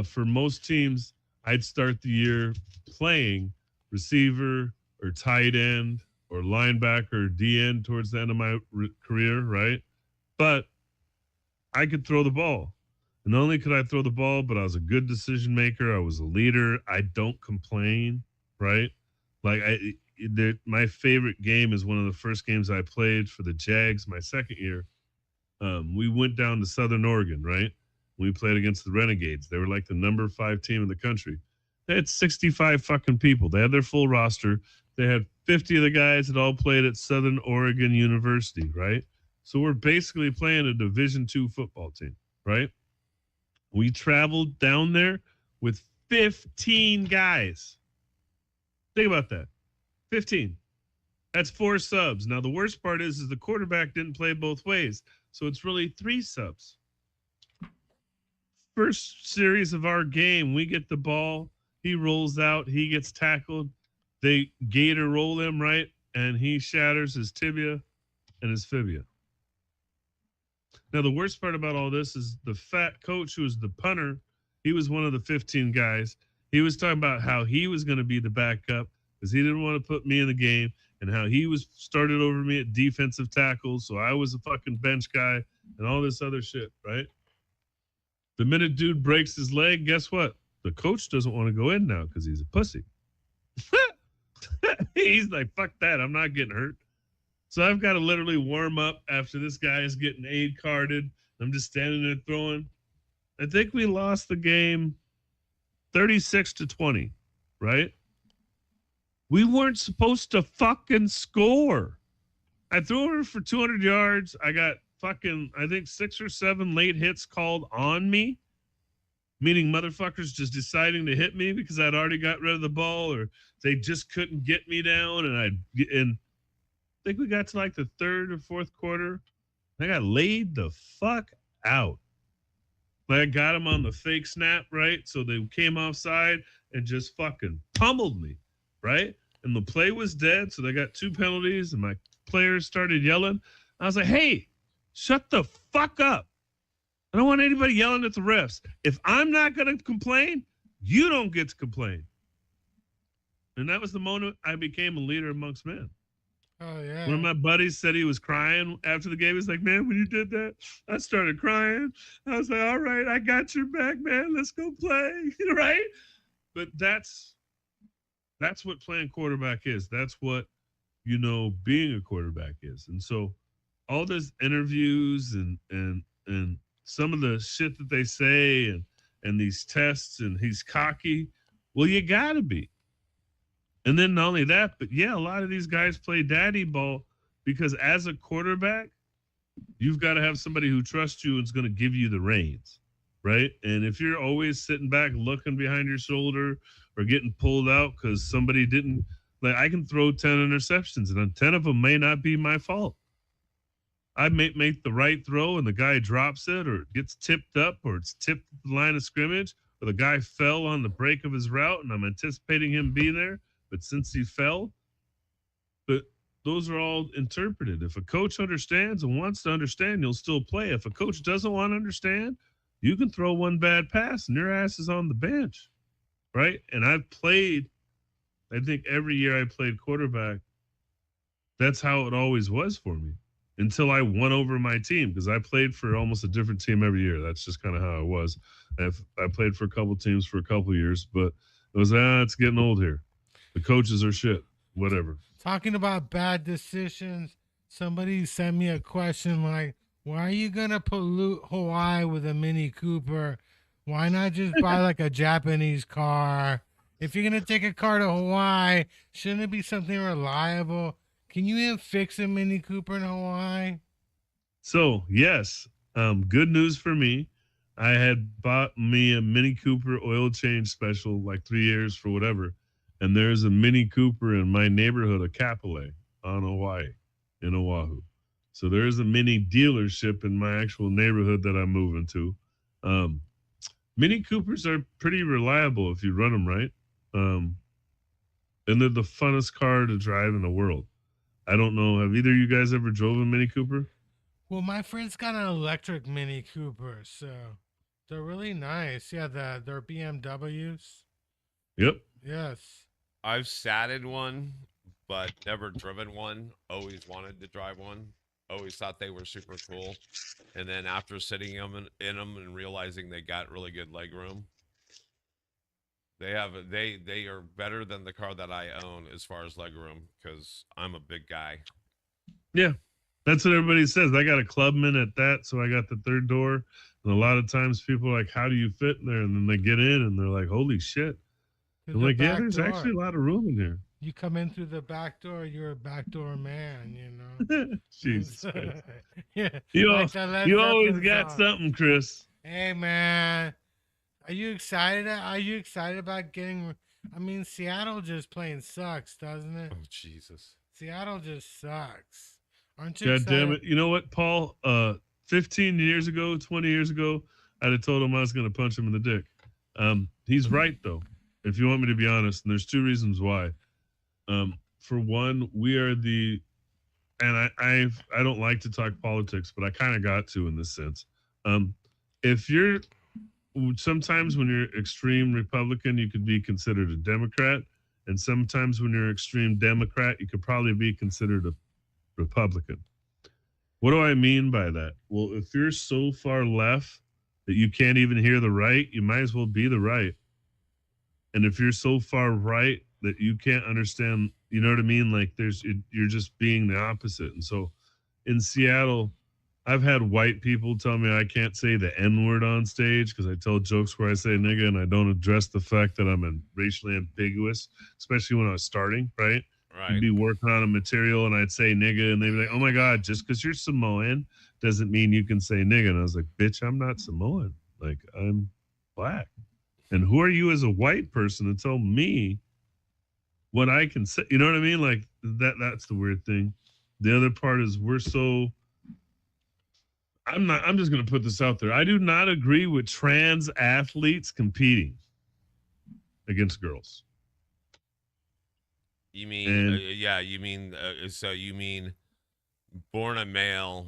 For most teams, I'd start the year playing receiver or tight end or linebacker or DN towards the end of my career, right? But I could throw the ball. And not only could I throw the ball, but I was a good decision maker. I was a leader. I don't complain, right? Like my favorite game is one of the first games I played for the Jags my second year. We went down to Southern Oregon, right? We played against the Renegades. They were like the number 5 team in the country. They had 65 fucking people. They had their full roster. They had 50 of the guys that all played at Southern Oregon University, right? So we're basically playing a Division II football team, right? We traveled down there with 15 guys. Think about that. 15. That's 4 subs. Now, the worst part is the quarterback didn't play both ways. So it's really 3 subs. First series of our game, we get the ball. He rolls out. He gets tackled. They gator roll him, right? And he shatters his tibia and his fibia. Now, the worst part about all this is the fat coach who was the punter. He was one of the 15 guys. He was talking about how he was going to be the backup because he didn't want to put me in the game and how he was started over me at defensive tackles. So I was a fucking bench guy and all this other shit, right? The minute dude breaks his leg, guess what? The coach doesn't want to go in now because he's a pussy. He's like, fuck that. I'm not getting hurt. So I've got to literally warm up after this guy is getting aid carded. I'm just standing there throwing. I think we lost the game 36-20, right? We weren't supposed to fucking score. I threw over for 200 yards. I got fucking, I think 6 or 7 late hits called on me. meaning motherfuckers just deciding to hit me because I'd already got rid of the ball, or they just couldn't get me down. And I think we got to like the third or fourth quarter. I got laid the fuck out. Like I got them on the fake snap, right? So they came offside and just fucking pummeled me, right? And the play was dead. So they got 2 penalties, and my players started yelling. I was like, hey, shut the fuck up. I don't want anybody yelling at the refs. If I'm not going to complain, you don't get to complain. And that was the moment I became a leader amongst men. Oh, yeah. One of my buddies said he was crying after the game. He's like, man, when you did that, I started crying. I was like, all right, I got your back, man. Let's go play. Right? But that's what playing quarterback is. That's what, being a quarterback is. And so all those interviews and some of the shit that they say and these tests and he's cocky. Well, you gotta be. And then not only that, but yeah, a lot of these guys play daddy ball because as a quarterback, you've got to have somebody who trusts you and is going to give you the reins, right? And if you're always sitting back looking behind your shoulder or getting pulled out because somebody didn't, like I can throw 10 interceptions and 10 of them may not be my fault. I may make the right throw and the guy drops it or it gets tipped up or it's tipped at the line of scrimmage or the guy fell on the break of his route and I'm anticipating him being there. But since he fell, but those are all interpreted. If a coach understands and wants to understand, you'll still play. If a coach doesn't want to understand, you can throw one bad pass and your ass is on the bench, right? And I've played, I think every year I played quarterback, that's how it always was for me until I won over my team because I played for almost a different team every year. That's just kind of how it was. I played for a couple teams for a couple years, but it was, it's getting old here. The coaches are shit, whatever. Talking about bad decisions, somebody sent me a question like, why are you going to pollute Hawaii with a Mini Cooper? Why not just buy like a Japanese car? If you're going to take a car to Hawaii, shouldn't it be something reliable? Can you even fix a Mini Cooper in Hawaii? So, yes, good news for me. I had bought me a Mini Cooper oil change special like 3 years for whatever. And there's a Mini Cooper in my neighborhood of Kapolei on Hawaii, in Oahu. So there's a mini dealership in my actual neighborhood that I'm moving to. Mini Coopers are pretty reliable if you run them right. And they're the funnest car to drive in the world. I don't know. Have either of you guys ever drove a Mini Cooper? Well, my friend's got an electric Mini Cooper, so they're really nice. Yeah, they're BMWs. Yep. Yes. I've sat in one, but never driven one. Always wanted to drive one. Always thought they were super cool. And then after sitting in them and realizing they got really good leg room, they are better than the car that I own as far as leg room because I'm a big guy. Yeah, that's what everybody says. I got a Clubman at that, so I got the third door. And a lot of times people are like, how do you fit in there? And then they get in and they're like, holy shit. I'm like, yeah, there's actually a lot of room in here. You come in through the back door, you're a backdoor man, you know. Jesus Christ. Yeah. You always got something, Chris. Hey, man. Are you excited? Are you excited about getting... I mean, Seattle just plain sucks, doesn't it? Oh, Jesus. Seattle just sucks. Aren't you God excited? damn it. You know what, Paul? 15 years ago, 20 years ago, I'd have told him I was going to punch him in the dick. He's right, though. If you want me to be honest, and there's 2 reasons why. For one, we are and I don't like to talk politics, but I kind of got to in this sense. Sometimes when you're extreme Republican, you could be considered a Democrat, and sometimes when you're extreme Democrat, you could probably be considered a Republican. What do I mean by that? Well, if you're so far left that you can't even hear the right, you might as well be the right. And if you're so far right that you can't understand, you know what I mean? Like you're just being the opposite. And so in Seattle, I've had white people tell me I can't say the N-word on stage because I tell jokes where I say nigga and I don't address the fact that I'm racially ambiguous, especially when I was starting, right? Right. I'd be working on a material and I'd say nigga and they'd be like, oh my God, just because you're Samoan doesn't mean you can say nigga. And I was like, bitch, I'm not Samoan. Like black. And who are you as a white person to tell me what I can say? You know what I mean? Like that's the weird thing. The other part is I'm just going to put this out there. I do not agree with trans athletes competing against girls. You mean, so you mean born a male,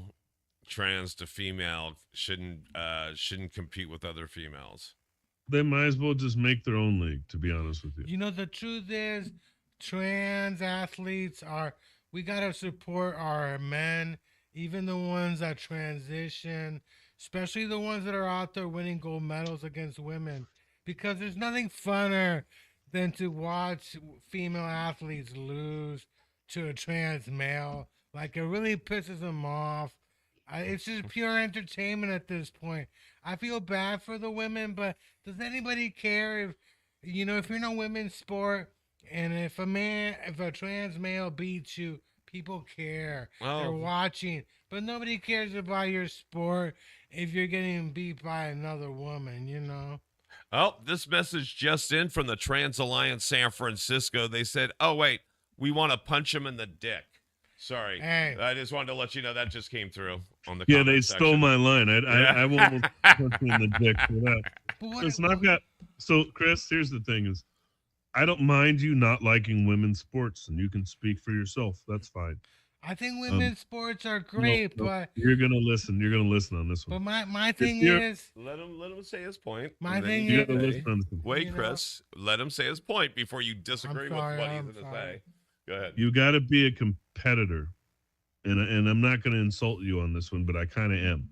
trans to female shouldn't compete with other females? They might as well just make their own league, to be honest with you. You know, the truth is, trans athletes we got to support our men, even the ones that transition, especially the ones that are out there winning gold medals against women, because there's nothing funner than to watch female athletes lose to a trans male. Like, it really pisses them off. It's just pure entertainment at this point. I feel bad for the women, but does anybody care if you're in a women's sport and if a trans male beats you, people care. They're watching, but nobody cares about your sport if you're getting beat by another woman, you know? Oh, this message just in from the Trans Alliance San Francisco. They said, oh, wait, we want to punch him in the dick. Sorry. Hey. I just wanted to let you know that just came through on the Yeah, they section. stole my line. I won't punch you in the dick for that. Listen, so Chris, here's the thing is, I don't mind you not liking women's sports, and you can speak for yourself. That's fine. I think women's sports are great, but you're gonna listen. You're gonna listen on this one. But my thing is, let him say his point. My thing is, wait, Chris, let him say his point before you disagree with what he's gonna say. Go ahead. You got to be a competitor, and I'm not gonna insult you on this one, but I kind of am.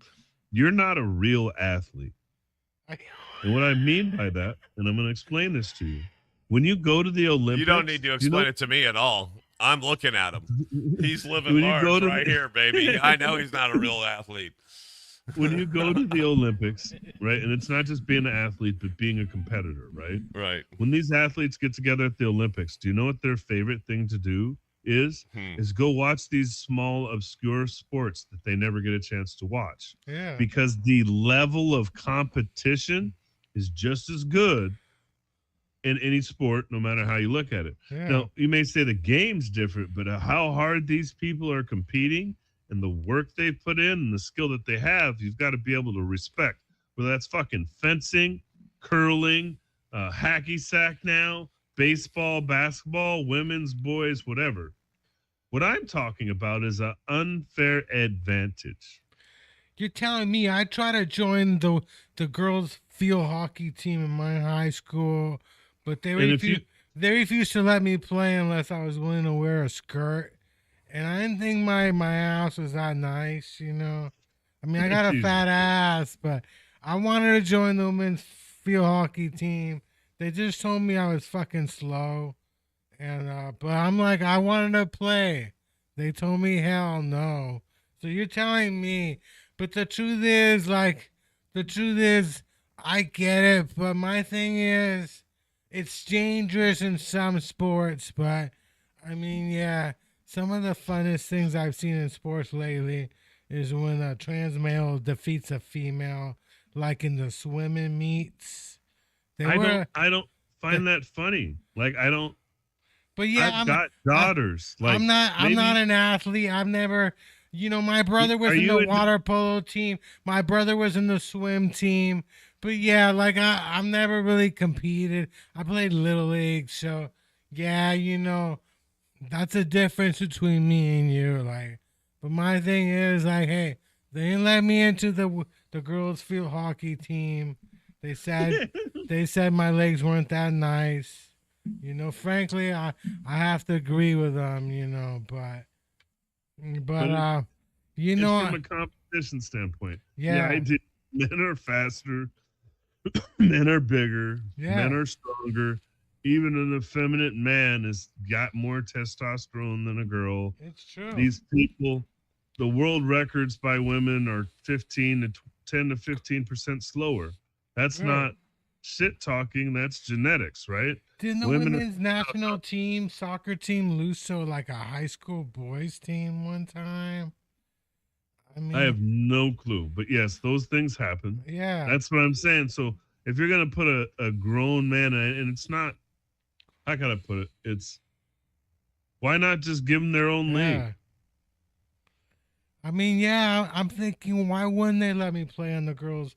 You're not a real athlete, and what I mean by that, and I'm gonna explain this to you. When you go to the Olympics, you don't need to explain it to me at all. I'm looking at him. He's living large right here, baby. I know he's not a real athlete. When you go to the Olympics, right, and it's not just being an athlete, but being a competitor, right? Right. When these athletes get together at the Olympics, do you know what their favorite thing to do is? Is go watch these small, obscure sports that they never get a chance to watch. Yeah. Because the level of competition is just as good in any sport, no matter how you look at it. Yeah. Now, you may say the game's different, but how hard these people are competing and the work they put in and the skill that they have, you've got to be able to respect. Whether that's fucking fencing, curling, hacky sack now, baseball, basketball, women's, boys, whatever. What I'm talking about is an unfair advantage. You're telling me I try to join the girls' field hockey team in my high school, but they refused to let me play unless I was willing to wear a skirt. And I didn't think my ass was that nice, you know. I mean, I got a fat ass, but I wanted to join the women's field hockey team. They just told me I was fucking slow. And but I'm like, I wanted to play. They told me hell no. So you're telling me, but the truth is, I get it, but my thing is, it's dangerous in some sports, but I mean, yeah, some of the funnest things I've seen in sports lately is when a trans male defeats a female, like in the swimming meets. I don't find that funny. Like, I don't. But yeah, I've got daughters. I'm not an athlete. I've never. My brother was in the water polo team. My brother was in the swim team. But yeah, like I've never really competed. I played Little League. So yeah, that's a difference between me and you. Like, but my thing is like, hey, they didn't let me into the girls' field hockey team. They said my legs weren't that nice. Frankly, I have to agree with them, but it's from a competition standpoint. Yeah, I did. Men are faster, men are bigger, men are stronger. Even an effeminate man has got more testosterone than a girl. It's true. These people, the world records by women are 10 to 15% slower. That's not shit talking, that's genetics, right? Didn't the women's national team, soccer team, lose to like a high school boys team one time? I have no clue, but yes, those things happen. Yeah. That's what I'm saying. So if you're gonna put a grown man, and it's not, how can I put it? It's, why not just give them their own league? Yeah. I mean, yeah, I'm thinking, why wouldn't they let me play on the girls'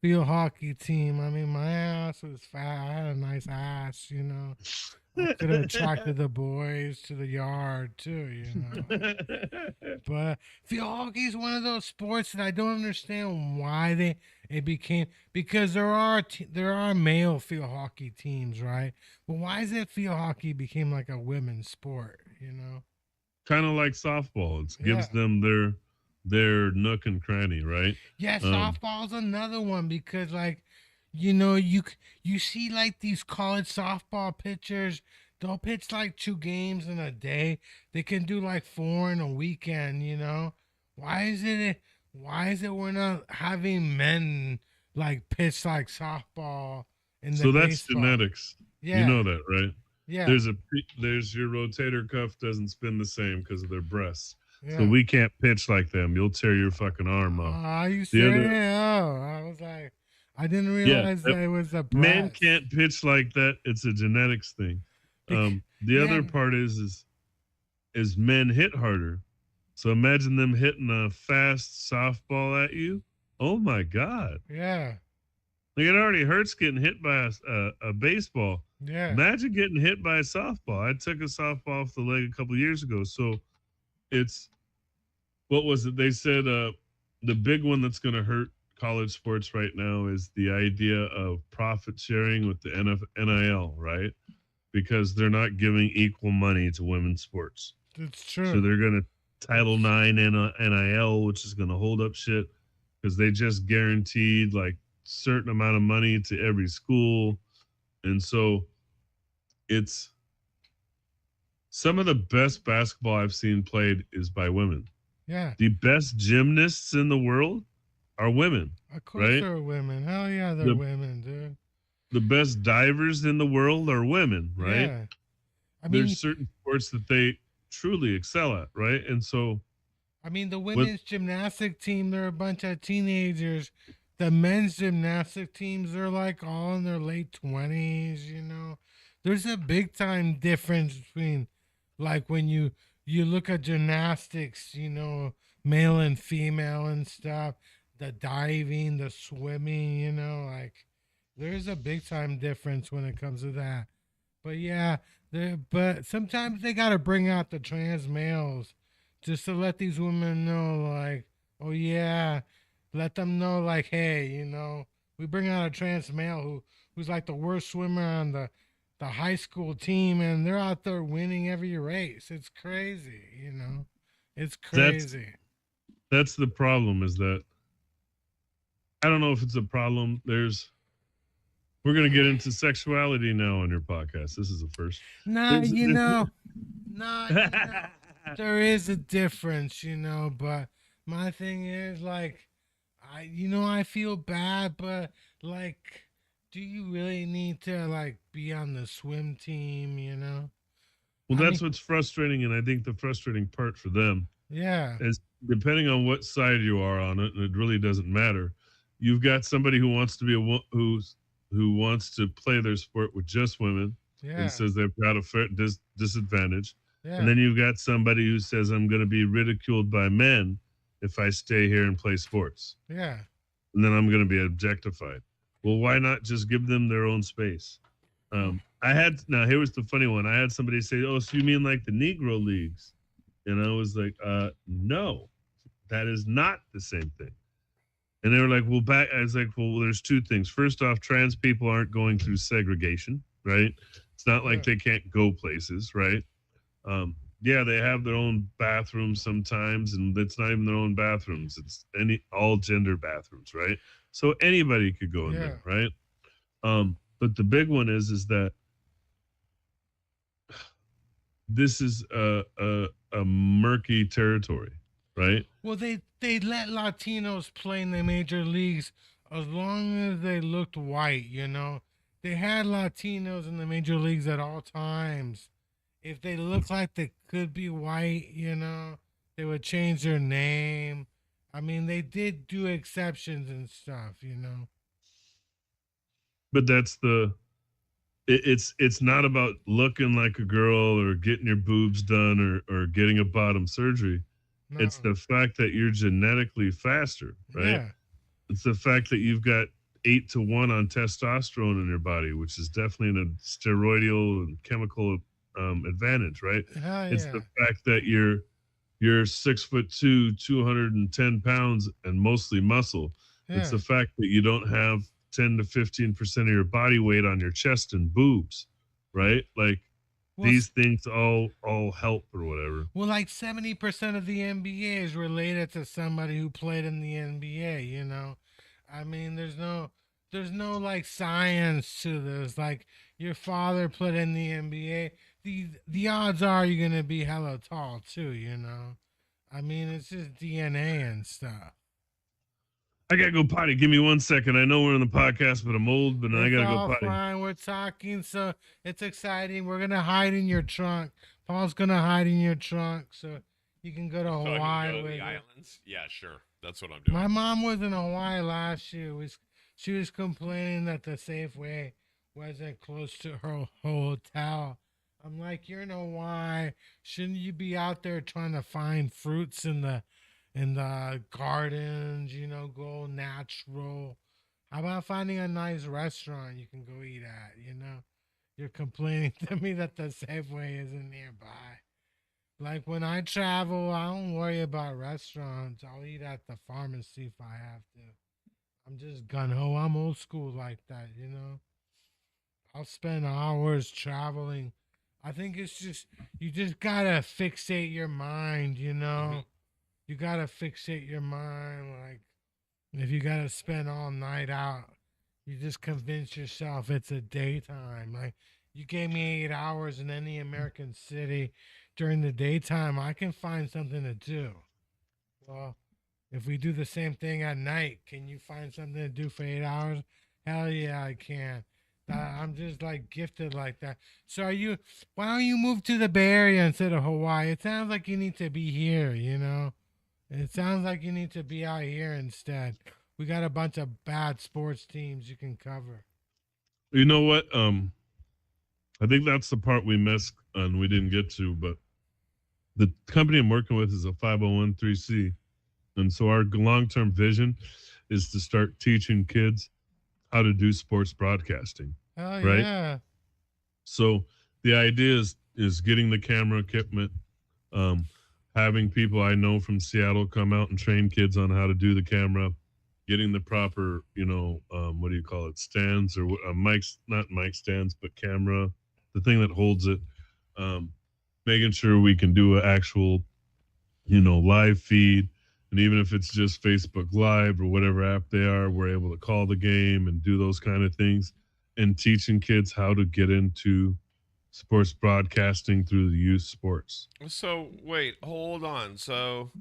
field hockey team? I mean, my ass was fat. I had a nice ass, you know. I could have attracted the boys to the yard too, you know. But field hockey is one of those sports that I don't understand why it became, because there are male field hockey teams, right? But why is it field hockey became like a women's sport, you know? Kind of like softball. It Yeah. gives them their nook and cranny, right? Yeah, Um, softball's another one because, like, you know, you see like these college softball pitchers, they'll pitch like 2 games in a day. They can do like 4 in a weekend. You know, why is it? Why is it we're not having men like pitch like softball in the so that's baseball? genetics. You Yeah, know that, right? yeah, There's your rotator cuff doesn't spin the same because of their breasts. So yeah. we can't pitch like them. You'll tear your fucking arm off. Are you The other, serious? Oh, I was like, I didn't yeah, realize that it was a men breast. can't pitch like that. It's a genetics thing. The Yeah, other part is men hit harder. So imagine them hitting a fast softball at you. Oh my god! yeah, Like, it already hurts getting hit by a baseball. yeah. Imagine getting hit by a softball. I took a softball off the leg a couple years ago. So it's, what was it? They said the big one that's going to hurt college sports right now is the idea of profit sharing with the NIL, right? Because they're not giving equal money to women's sports. It's So true. they're going to Title IX NIL, which is going to hold up shit because they just guaranteed like certain amount of money to every school. And so it's, some of the best basketball I've seen played is by women. Yeah. The best gymnasts in the world are women, Of course right? they're women. Hell yeah, they're The women, dude. the best divers in the world are women, right? Yeah. I There's mean, certain sports that they truly excel at, right? And so the what, women's gymnastic team, they're a bunch of teenagers. The men's gymnastic teams, they're like all in their late 20s, you know. There's a big time difference between like when you look at gymnastics, you know, male and female and stuff, the diving, the swimming, you know, like there's a big time difference when it comes to that. But yeah, but sometimes they gotta bring out the trans males just to let these women know, like, oh yeah, let them know, like, hey, you know, we bring out a trans male who's like the worst swimmer on the high school team, and they're out there winning every race. It's crazy, you know, it's that's crazy. that's the problem, is that, I don't know if it's a problem. We're going to get into sexuality now on your podcast. This is the first. Nah, There's, you know, nah, you know, there is a difference, you know, but my thing is like I feel bad, but like do you really need to like be on the swim team, you know? well, I that's mean, what's frustrating, and I think the frustrating part for them yeah. is, depending on what side you are on it, and it really doesn't matter. You've got somebody who wants to be who wants to play their sport with just women and Yeah. says they've got a fair disadvantage, and Yeah. then you've got somebody who says, I'm going to be ridiculed by men if I stay here and play sports, Yeah. and then I'm going to be objectified. Well, why not just give them their own space? I had, now here was the funny one. I had somebody say, "Oh, so you mean like the Negro leagues?" And I was like, "No, that is not the same thing." And they were like, "Well, back." I was like, "Well, there's two things. First off, trans people aren't going through segregation, right? It's not like Yeah. they can't go places, right? Yeah, they have their own bathrooms sometimes, and it's not even their own bathrooms. It's all gender bathrooms, right? So anybody could go in Yeah. there, right? But the big one is that this is a murky territory, right? Well, they let Latinos play in the major leagues as long as they looked white, you know. They had Latinos in the major leagues at all times. If they looked like they could be white, you know, they would change their name. I mean, they did do exceptions and stuff, you know. but that's it's not about looking like a girl or getting your boobs done or getting a bottom surgery. No. It's the fact that you're genetically faster, right? Yeah. It's the fact that you've got 8 to 1 on testosterone in your body, which is definitely a steroidal and chemical advantage, right? Hell It's yeah. the fact that you're 6'2", 210 pounds, and mostly muscle. It's Yeah. the fact that you don't have 10 to 15% of your body weight on your chest and boobs, right? Like Well, these things all help or whatever. well, like 70% of the NBA is related to somebody who played in the NBA, you know? I mean, there's no like science to this. Like your father played in the NBA, the odds are you're gonna be hella tall too, you know? I mean, it's just DNA and stuff. I gotta go potty. Give me 1 second. I know we're in the podcast, but I'm old, but I It's gotta go all potty. fine. We're talking, so it's exciting. We're gonna hide in your trunk. Paul's gonna hide in your trunk, so you can go to So I can Hawaii go to with the it. islands. Yeah, sure. That's what I'm doing. My mom was in Hawaii last year. She was complaining that the Safeway wasn't close to her hotel. I'm like, you're in Hawaii. Shouldn't you be out there trying to find fruits in the gardens? You know, go natural. How about finding a nice restaurant you can go eat at? You know, you're complaining to me that the Safeway isn't nearby. Like when I travel, I don't worry about restaurants. I'll eat at the pharmacy if I have to. I'm just gun ho. I'm old school like that, you know? I'll spend hours traveling. I think it's just, you just gotta fixate your mind, you know? You gotta fixate your mind. Like, if you gotta spend all night out, you just convince yourself it's a daytime. Like, you gave me 8 hours in any American city during the daytime, I can find something to do. Well, if we do the same thing at night, can you find something to do for 8 hours? Hell yeah, I can. I'm just like gifted like that. So are you? Why don't you move to the Bay Area instead of Hawaii? It sounds like you need to be here. You know, it sounds like you need to be out here instead. We got a bunch of bad sports teams you can cover. You know what? I think that's the part we missed and we didn't get to, but the company I'm working with is a 501(c), and so our long-term vision is to start teaching kids how to do sports broadcasting, Hell right? yeah. So the idea is getting the camera equipment, um, having people I know from Seattle come out and train kids on how to do the camera, getting the proper, what do you call it, stands or mics, not mic stands, but camera, the thing that holds it, um, making sure we can do an actual, live feed. And even if it's just Facebook Live or whatever app they are, we're able to call the game and do those kind of things and teaching kids how to get into sports broadcasting through the youth sports. So wait, hold on. So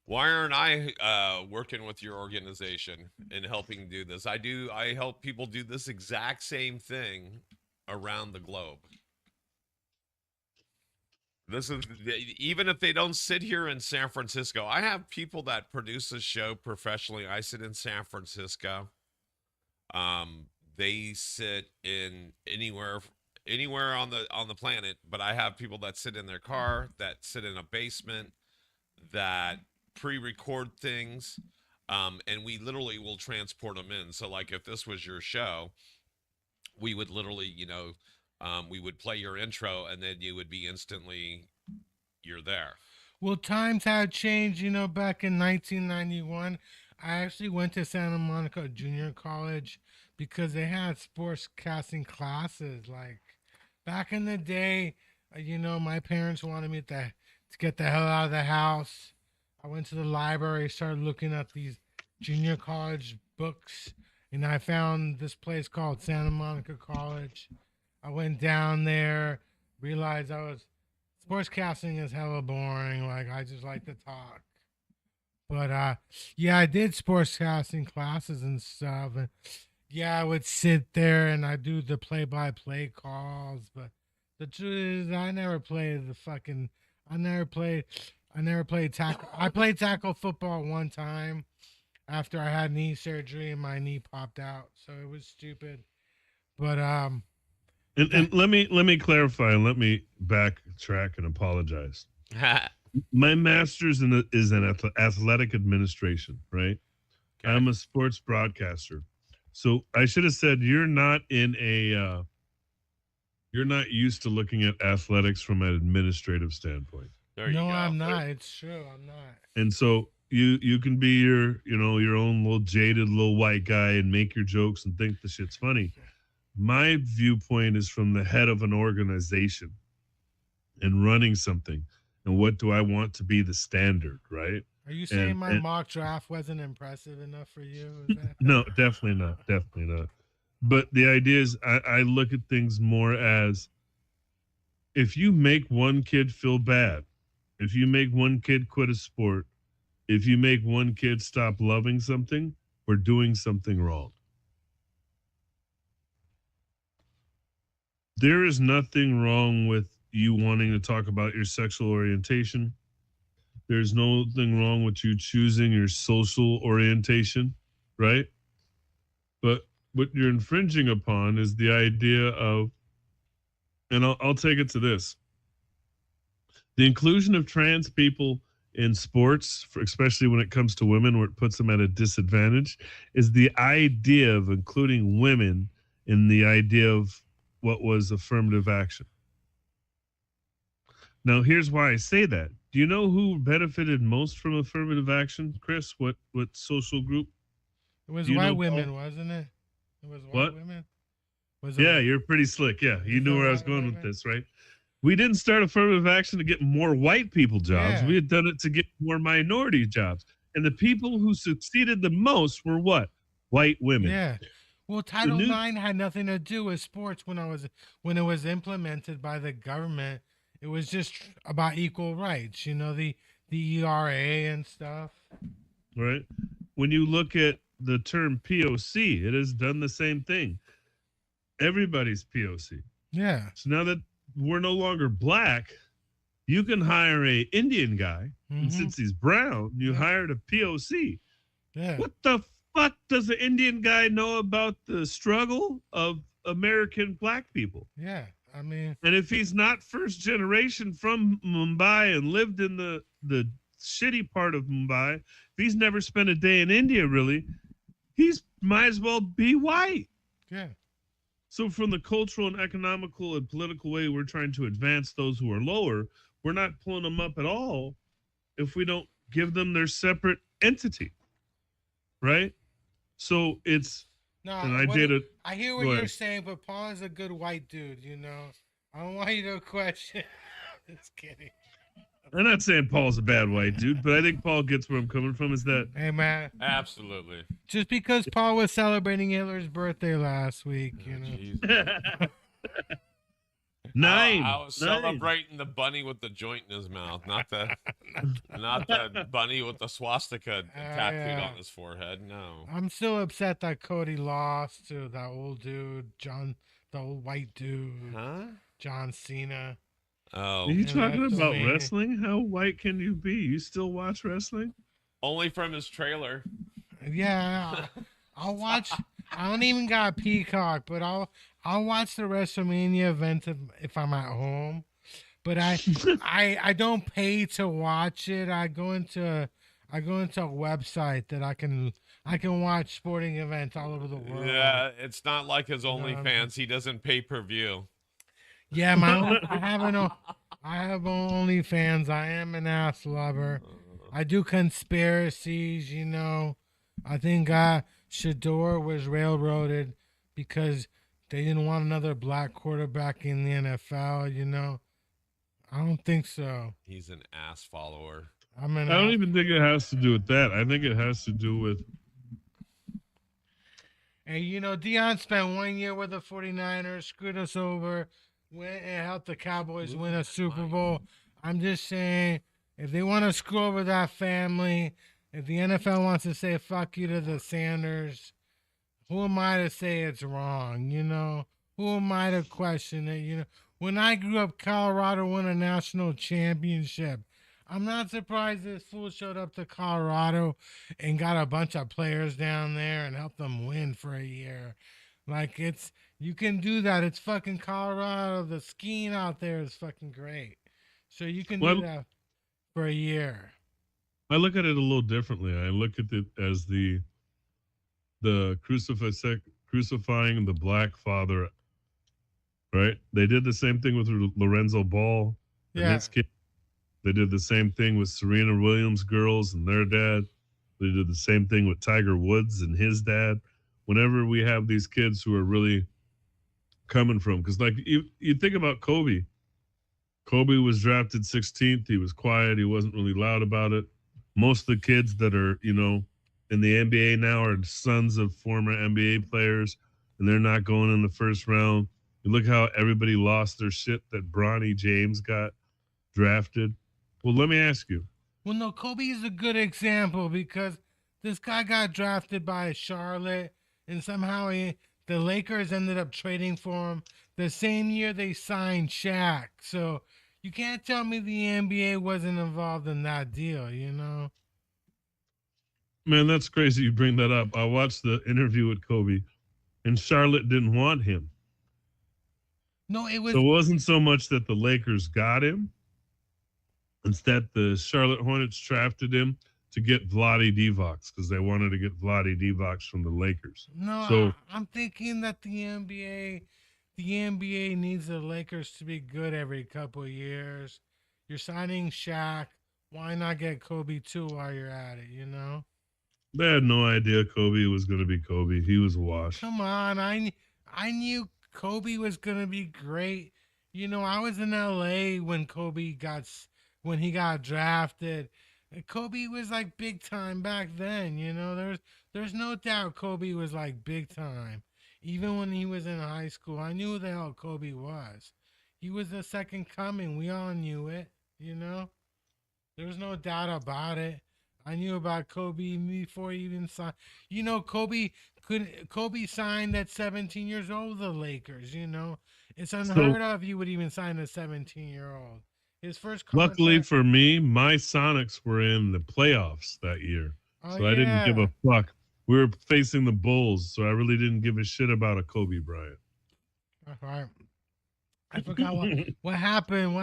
why aren't I working with your organization and helping do this? I help people do this exact same thing around the globe. This is even if they don't sit here in San Francisco. I have people that produce a show professionally. I sit in San Francisco. They sit in anywhere on the planet, but I have people that sit in their car, that sit in a basement, that pre-record things, and we literally will transport them in. So like if this was your show, we would literally, we would play your intro and then you would be instantly, you're there. Well, times have changed. You know, back in 1991, I actually went to Santa Monica Junior College because they had sports casting classes. Like back in the day, my parents wanted me to get the hell out of the house. I went to the library, started looking at these junior college books, and I found this place called Santa Monica College. I went down there, realized sportscasting is hella boring. Like I just like to talk. But yeah, I did sportscasting classes and stuff, and yeah, I would sit there and I do the play-by-play calls. But the truth is, I never played the fucking. I never played. I never played tackle. I played tackle football one time. after I had knee surgery and my knee popped out. So it was stupid. But And let me clarify and let me backtrack and apologize. My master's is in athletic administration, right? Okay. I'm a sports broadcaster. So I should have said you're not used to looking at athletics from an administrative standpoint. No, I'm not. It's true. I'm not. And so you can be your own little jaded little white guy and make your jokes and think the shit's funny. My viewpoint is from the head of an organization and running something. And what do I want to be the standard, right? Are you saying my mock draft wasn't impressive enough for you? No, definitely not. Definitely not. But the idea is I look at things more as if you make one kid feel bad, if you make one kid quit a sport, if you make one kid stop loving something, we're doing something wrong. There is nothing wrong with you wanting to talk about your sexual orientation. There's nothing wrong with you choosing your social orientation, right? But what you're infringing upon is the idea of, and I'll take it to this. The inclusion of trans people in sports, especially when it comes to women, where it puts them at a disadvantage, is the idea of including women in the idea of what was affirmative action. Now, here's why I say that. Do you know who benefited most from affirmative action, Chris? What social group? It was white women, wasn't it? It was white women. Yeah, you're pretty slick. Yeah, you knew where I was going with this, right? We didn't start affirmative action to get more white people jobs. Yeah. We had done it to get more minority jobs. And the people who succeeded the most were what? White women. Yeah. Well, Title IX had nothing to do with sports when it was implemented by the government. It was just about equal rights, the ERA and stuff. Right. When you look at the term POC, it has done the same thing. Everybody's POC. Yeah. So now that we're no longer black, you can hire a Indian guy, and since he's brown, you hired a POC. Yeah. What the fuck does the Indian guy know about the struggle of American black people? Yeah. I mean, and if he's not first generation from Mumbai and lived in the shitty part of Mumbai, if he's never spent a day in India, really, he's might as well be white. Yeah. So from the cultural and economical and political way we're trying to advance those who are lower, we're not pulling them up at all if we don't give them their separate entity. Right? So it's no, I hear what you're saying, but Paul is a good white dude, I don't want you to question. Just kidding. I'm not saying Paul's a bad white dude, but I think Paul gets where I'm coming from is that. Hey, man. Absolutely. Just because Paul was celebrating Hitler's birthday last week, Nine. I was celebrating the bunny with the joint in his mouth, not the bunny with the swastika tattooed on his forehead. No. I'm still upset that Cody lost to that old dude, the old white dude, John Cena. Oh, are you talking about wrestling? How white can you be? You still watch wrestling? Only from his trailer. Yeah, I'll watch. I don't even got a Peacock, but I'll watch the WrestleMania event if I'm at home. But I don't pay to watch it. I go into a website that I can watch sporting events all over the world. Yeah, it's not like his OnlyFans. He doesn't pay per view. Yeah, I have OnlyFans. I am an ass lover. I do conspiracies. I think Shador was railroaded because they didn't want another black quarterback in the NFL. I don't think so. He's an ass follower. I don't even think it has to do with that. I think it has to do with. Hey, Deion spent 1 year with the 49ers, screwed us over, went and helped the Cowboys win a Super Bowl. I'm just saying, if they want to screw over that family, if the NFL wants to say fuck you to the Sanders, who am I to say it's wrong, Who am I to question it, When I grew up, Colorado won a national championship. I'm not surprised this fool showed up to Colorado and got a bunch of players down there and helped them win for a year. Like you can do that. It's fucking Colorado. The skiing out there is fucking great. So you can do that for a year. I look at it a little differently. I look at it as the crucifying the black father. Right? They did the same thing with Lorenzo Ball and his kid. They did the same thing with Serena Williams' girls and their dad. They did the same thing with Tiger Woods and his dad. Whenever we have these kids who are really coming from, because like you think about Kobe. Kobe was drafted 16th. He was quiet. He wasn't really loud about it. Most of the kids that are, in the NBA now are sons of former NBA players, and they're not going in the first round. You look how everybody lost their shit that Bronny James got drafted. Well, let me ask you. Well, no, Kobe is a good example because this guy got drafted by Charlotte, and somehow the Lakers ended up trading for him the same year they signed Shaq. So you can't tell me the NBA wasn't involved in that deal, Man, that's crazy you bring that up. I watched the interview with Kobe, and Charlotte didn't want him. No, it was. So it wasn't so much that the Lakers got him. Instead, the Charlotte Hornets drafted him to get Vlade Divac because they wanted to get Vlade Divac from the Lakers. No, so I'm thinking that the NBA needs the Lakers to be good every couple of years. You're signing Shaq. Why not get Kobe too while you're at it, They had no idea Kobe was going to be Kobe. He was a wash. Come on. I knew Kobe was going to be great. I was in LA when he got drafted. Kobe was like big time back then, There's no doubt Kobe was like big time. Even when he was in high school, I knew who the hell Kobe was. He was the second coming. We all knew it, There was no doubt about it. I knew about Kobe before he even signed. Kobe signed at 17 years old with the Lakers, It's unheard of you would even sign a 17-year-old. His first contract. Luckily for me, my Sonics were in the playoffs that year. So I didn't give a fuck. We were facing the Bulls, so I really didn't give a shit about a Kobe Bryant. All right. I forgot what happened.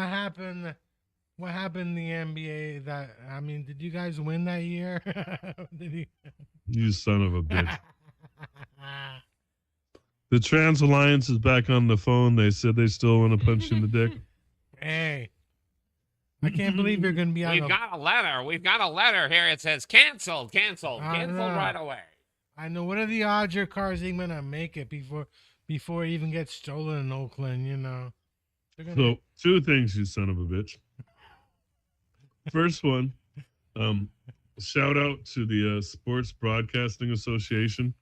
What happened in the NBA did you guys win that year? You son of a bitch. The Trans Alliance is back on the phone. They said they still want to punch you in the dick. Hey. I can't believe you're going to be on We've got a letter. We've got a letter here. It says canceled right away. I know. What are the odds your car's even going to make it before it even gets stolen in Oakland, So, two things, you son of a bitch. First one, shout out to the Sports Broadcasting Association.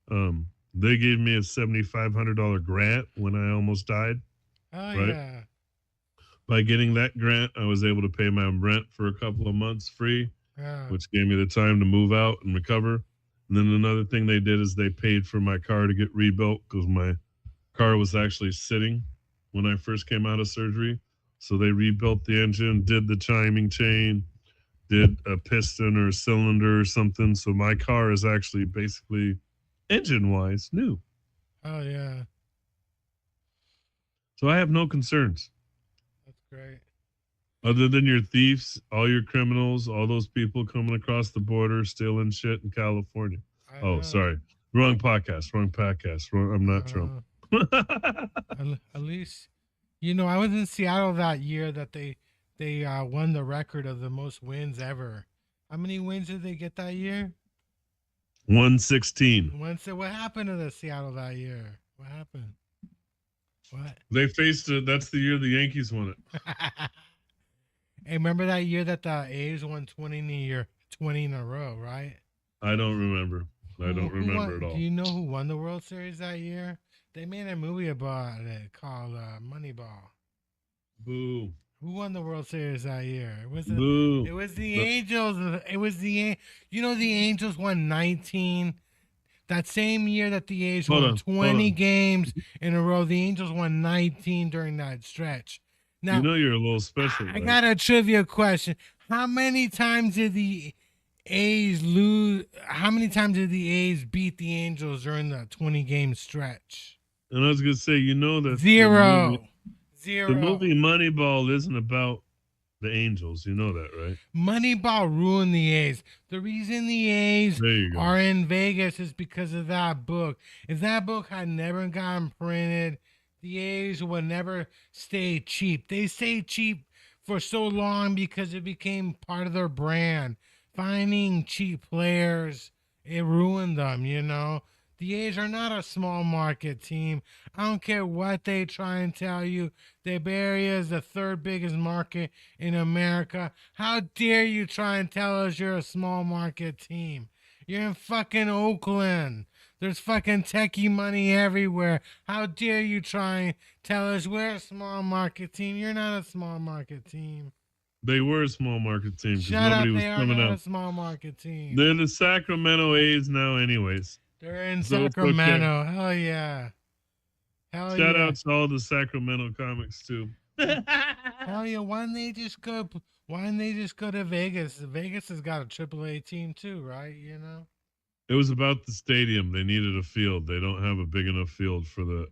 They gave me a $7,500 grant when I almost died. Oh, right? Yeah. By getting that grant, I was able to pay my rent for a couple of months free, which gave me the time to move out and recover. And then another thing they did is they paid for my car to get rebuilt because my car was actually sitting when I first came out of surgery. So they rebuilt the engine, did the chiming chain, did a piston or a cylinder or something. So my car is actually basically engine-wise new. Oh, yeah. So I have no concerns. That's great. Other than your thieves, all your criminals, all those people coming across the border stealing shit in California. Sorry. Wrong podcast. I'm not Trump. At least, I was in Seattle that year that they won the record of the most wins ever. How many wins did they get that year? 116. What happened to the Seattle that year? What happened? What? They faced it. That's the year the Yankees won it. Hey, remember that year that the A's won 20 in a row, right? I don't remember. I don't remember at all. Do you know who won the World Series that year? They made a movie about it called Moneyball. Boo. Who won the World Series that year? It was the Angels. It was the Angels won 19. That same year that the A's won 20 games in a row, the Angels won 19 during that stretch. Now, you're a little special. I got a trivia question. How many times did the A's lose? How many times did the A's beat the Angels during the 20-game stretch? And I was gonna say, you know that Zero. the movie Moneyball isn't about the Angels. You know that, right? Moneyball ruined the A's. The reason the A's There you go. are in Vegas is because of that book. If that book had never gotten printed, the A's would never stay cheap. They stayed cheap for so long because it became part of their brand. Finding cheap players, it ruined them, you know. The A's are not a small market team. I don't care what they try and tell you. The Bay Area is the third biggest market in America. How dare you try and tell us you're a small market team? You're in fucking Oakland. There's fucking techie money everywhere. How dare you try and tell us we're a small market team? You're not a small market team. They were a small market team because Shut nobody up, was they are coming not out. a small market team. They're the Sacramento A's now, anyways. They're in So it's Sacramento. Hell yeah. Hell Shout yeah. out to all the Sacramento comics too. Hell yeah. Why didn't they just go to Vegas? Vegas has got a AAA team too, right? You know? It was about the stadium. They needed a field. They don't have a big enough field for the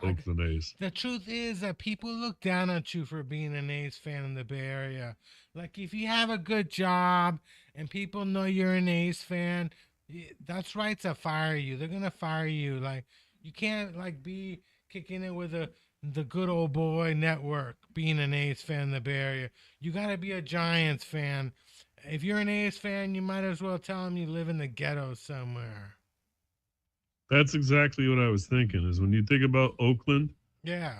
Oakland A's. The truth is that people look down at you for being an A's fan in the Bay Area. Like, if you have a good job and people know you're an A's fan, that's right to fire you. They're gonna fire you. Like, you can't like be kicking it with the good old boy network being an A's fan in the Bay Area. You gotta be a Giants fan. If you're an A's fan, you might as well tell them you live in the ghetto somewhere. That's exactly what I was thinking. Is when you think about Oakland, Yeah.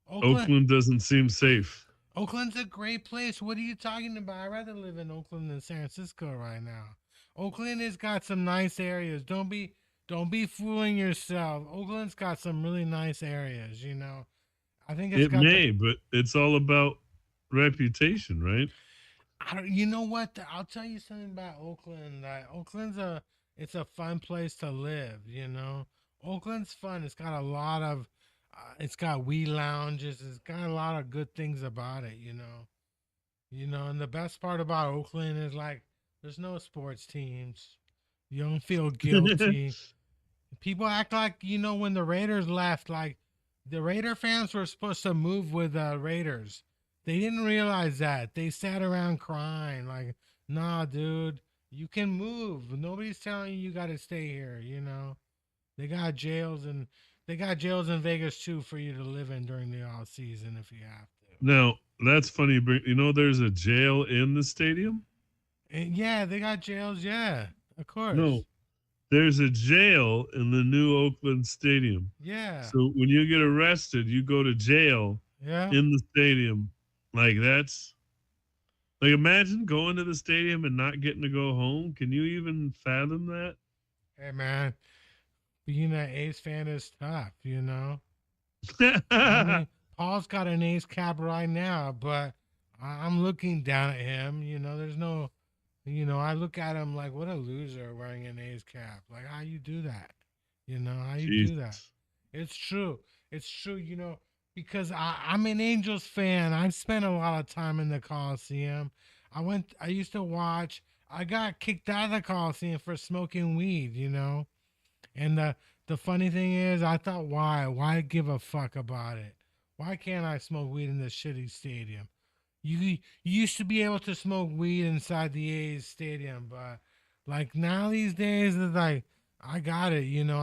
Oakland doesn't seem safe. Oakland's a great place. What are you talking about? I'd rather live in Oakland than San Francisco right now. Oakland has got some nice areas. Don't be fooling yourself. Oakland's got some really nice areas, you know. I think it's but it's all about reputation, right? You know what? I'll tell you something about Oakland. It's a fun place to live, you know. Oakland's fun. It's got a lot of it's got weed lounges. It's got a lot of good things about it, you know. You know, and the best part about Oakland is like there's no sports teams. You don't feel guilty. People act like, you know, when the Raiders left, like the Raider fans were supposed to move with the Raiders. They didn't realize that. They sat around crying like, nah, dude, you can move. Nobody's telling you got to stay here, you know. They got jails in Vegas too for you to live in during the off season if you have to. Now, that's funny. You know, there's a jail in the stadium? And yeah, they got jails, yeah. Of course. No. There's a jail in the new Oakland Stadium. Yeah. So when you get arrested, you go to jail in the stadium. Like that's like imagine going to the stadium and not getting to go home. Can you even fathom that? Hey man, being an A's fan is tough, you know. I mean, Paul's got an A's cap right now, but I'm looking down at him. You know, there's no, you know, I look at him like, what a loser wearing an A's cap. Like, how you do that? You know, how you do that? It's true. It's true, you know, because I'm an Angels fan. I've spent a lot of time in the Coliseum. I used to watch. I got kicked out of the Coliseum for smoking weed, you know. And the funny thing is, I thought, why give a fuck about it? Why can't I smoke weed in this shitty stadium? You used to be able to smoke weed inside the A's stadium, but like now these days, it's like I got it. You know,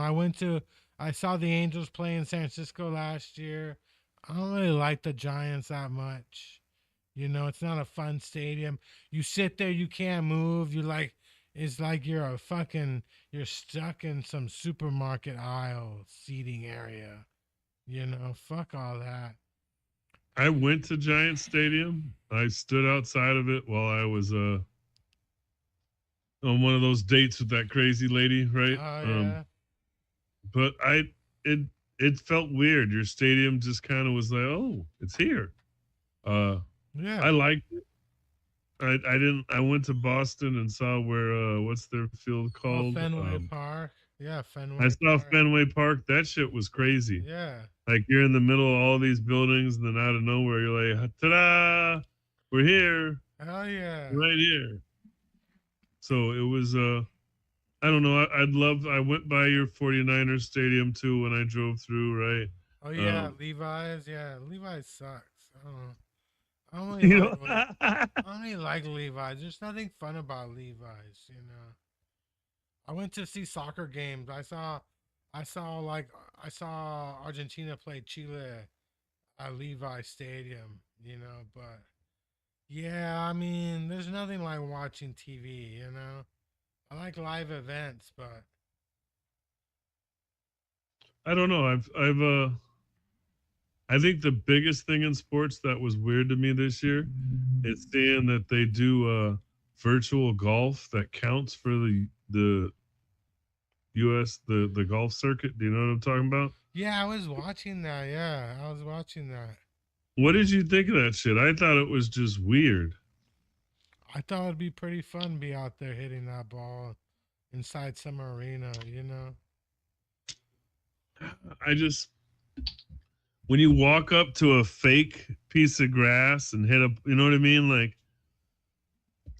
I saw the Angels play in San Francisco last year. I don't really like the Giants that much. You know, it's not a fun stadium. You sit there, you can't move. It's like you're stuck in some supermarket aisle seating area. You know, fuck all that. I went to Giant Stadium. I stood outside of it while I was on one of those dates with that crazy lady, right? Yeah. But it felt weird. Your stadium just kind of was like, oh, it's here. Yeah. I liked it. I went to Boston and saw where what's their field called? Fenway Park. Yeah, Fenway I saw Park. Fenway Park. That shit was crazy. Yeah. Like you're in the middle of all these buildings, and then out of nowhere you're like, ta-da! We're here. Hell yeah. right here. So it was I don't know. I went by your 49ers stadium too when I drove through, right? Oh yeah, Um, Levi's. Yeah, Levi's sucks. I don't know. I don't really you like. know, I don't really like Levi's. There's nothing fun about Levi's. You know. I went to see soccer games. I saw Argentina play Chile at Levi Stadium. You know, but yeah, I mean, there's nothing like watching TV. You know, I like live events, but I don't know. I think the biggest thing in sports that was weird to me this year is seeing that they do virtual golf that counts for the US the golf circuit. Do you know what I'm talking about? yeah, I was watching that. Yeah, I was watching that. What did you think of that shit? I thought it was just weird. I thought it'd be pretty fun to be out there hitting that ball inside some arena, you know? I just when you walk up to a fake piece of grass and hit a, you know what I mean? Like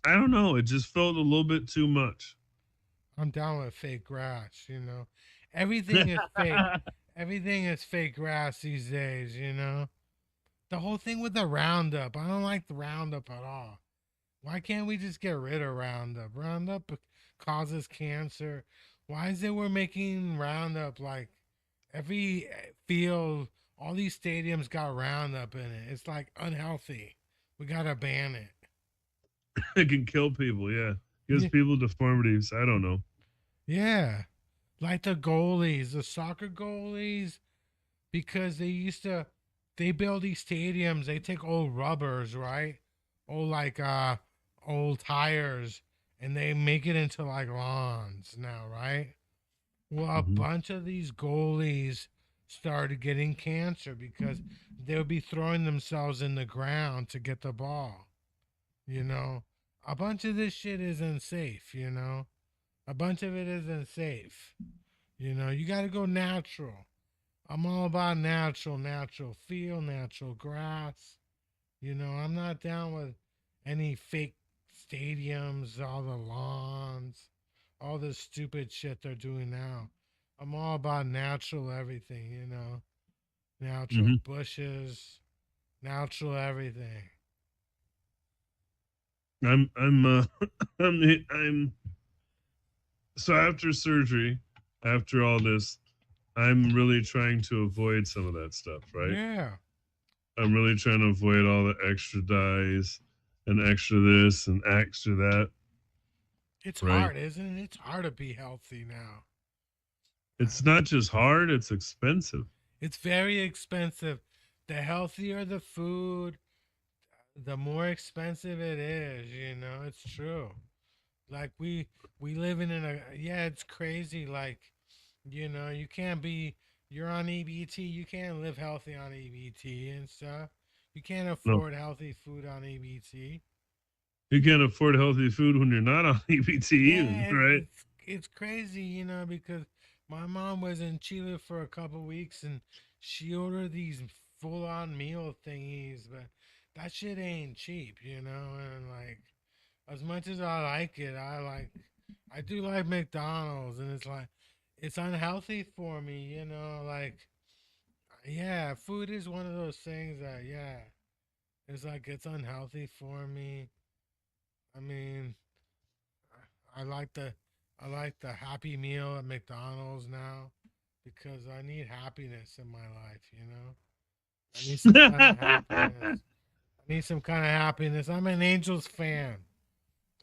I don't know, it just felt a little bit too much. I'm down with fake grass, you know? Everything is fake. Everything is fake grass these days, you know? The whole thing with the Roundup, I don't like the Roundup at all. Why can't we just get rid of Roundup? Roundup causes cancer. Why is it we're making Roundup like every field, all these stadiums got Roundup in it? It's like unhealthy. We gotta ban it. It can kill people, yeah. Gives Yeah, people deformities. I don't know. yeah. Like the goalies, the soccer goalies, because they build these stadiums. They take old rubbers, right? Old old tires, and they make it into like lawns now, right? Well, a Hmm. bunch of these goalies started getting cancer because they'll be throwing themselves in the ground to get the ball. You know, a bunch of this shit isn't safe. You know, a bunch of it isn't safe. You know, you got to go natural. I'm all about natural feel, natural grass. You know, I'm not down with any fake stadiums, all the lawns, all this stupid shit they're doing now. I'm all about natural everything, you know, natural Hmm. bushes, natural everything. I'm I'm so after surgery, after all this, I'm really trying to avoid some of that stuff, right? Yeah, I'm really trying to avoid all the extra dyes and extra this and extra that, it's right? hard, isn't it? It's hard to be healthy now. It's not just hard, it's expensive. It's very expensive. The healthier the food, the more expensive it is, you know, it's true. Like we living in a yeah, it's crazy. Like, you know, you can't be you're on EBT, you can't live healthy on EBT and stuff. You can't No, afford healthy food on EBT. you can't afford healthy food when you're not on EBT even, Yeah, right? it's crazy, you know, because my mom was in Chile for a couple weeks and she ordered these full on meal thingies, but that shit ain't cheap, you know, and like as much as I like it, I do like McDonald's and it's like it's unhealthy for me, you know, like yeah, food is one of those things that yeah, it's like it's unhealthy for me. I mean, I like the Happy Meal at McDonald's now because I need happiness in my life, you know? I need some kind of happiness. I need some kind of happiness. I'm an Angels fan.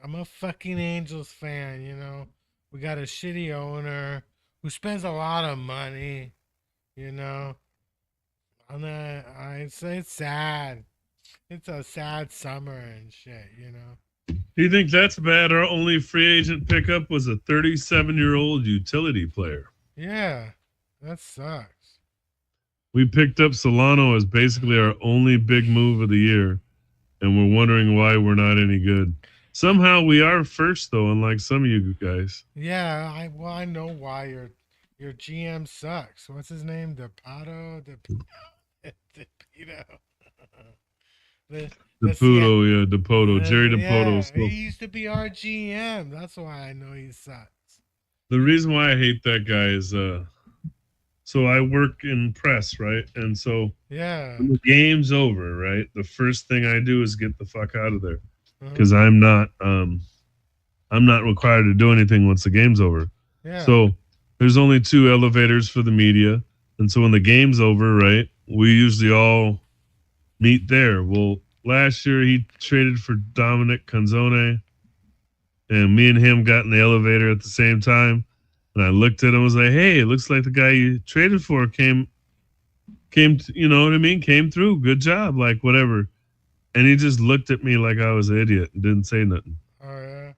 I'm a fucking Angels fan, you know. We got a shitty owner who spends a lot of money, you know. It's sad. It's a sad summer and shit, you know. Do you think that's bad? Our only free agent pickup was a 37-year-old utility player. Yeah, that sucks. We picked up Solano as basically our only big move of the year, and we're wondering why we're not any good. Somehow we are first, though, unlike some of you guys. Yeah, I know why your GM sucks. What's his name? DePato, DePito. Dipoto, Jerry Dipoto. Yeah, So he used to be our GM. That's why I know he sucks. the reason why I hate that guy is so I work in press, right? And so when the game's over, right, the first thing I do is get the fuck out of there because I'm not required to do anything once the game's over. Yeah. So there's only 2 elevators for the media, and so when the game's over, right, we usually all meet there. Well, last year he traded for Dominic Canzone, and me and him got in the elevator at the same time. And I looked at him and was like, hey, it looks like the guy you traded for came, you know what I mean? Came through. Good job. Like, whatever. And he just looked at me like I was an idiot and didn't say nothing. Oh, yeah.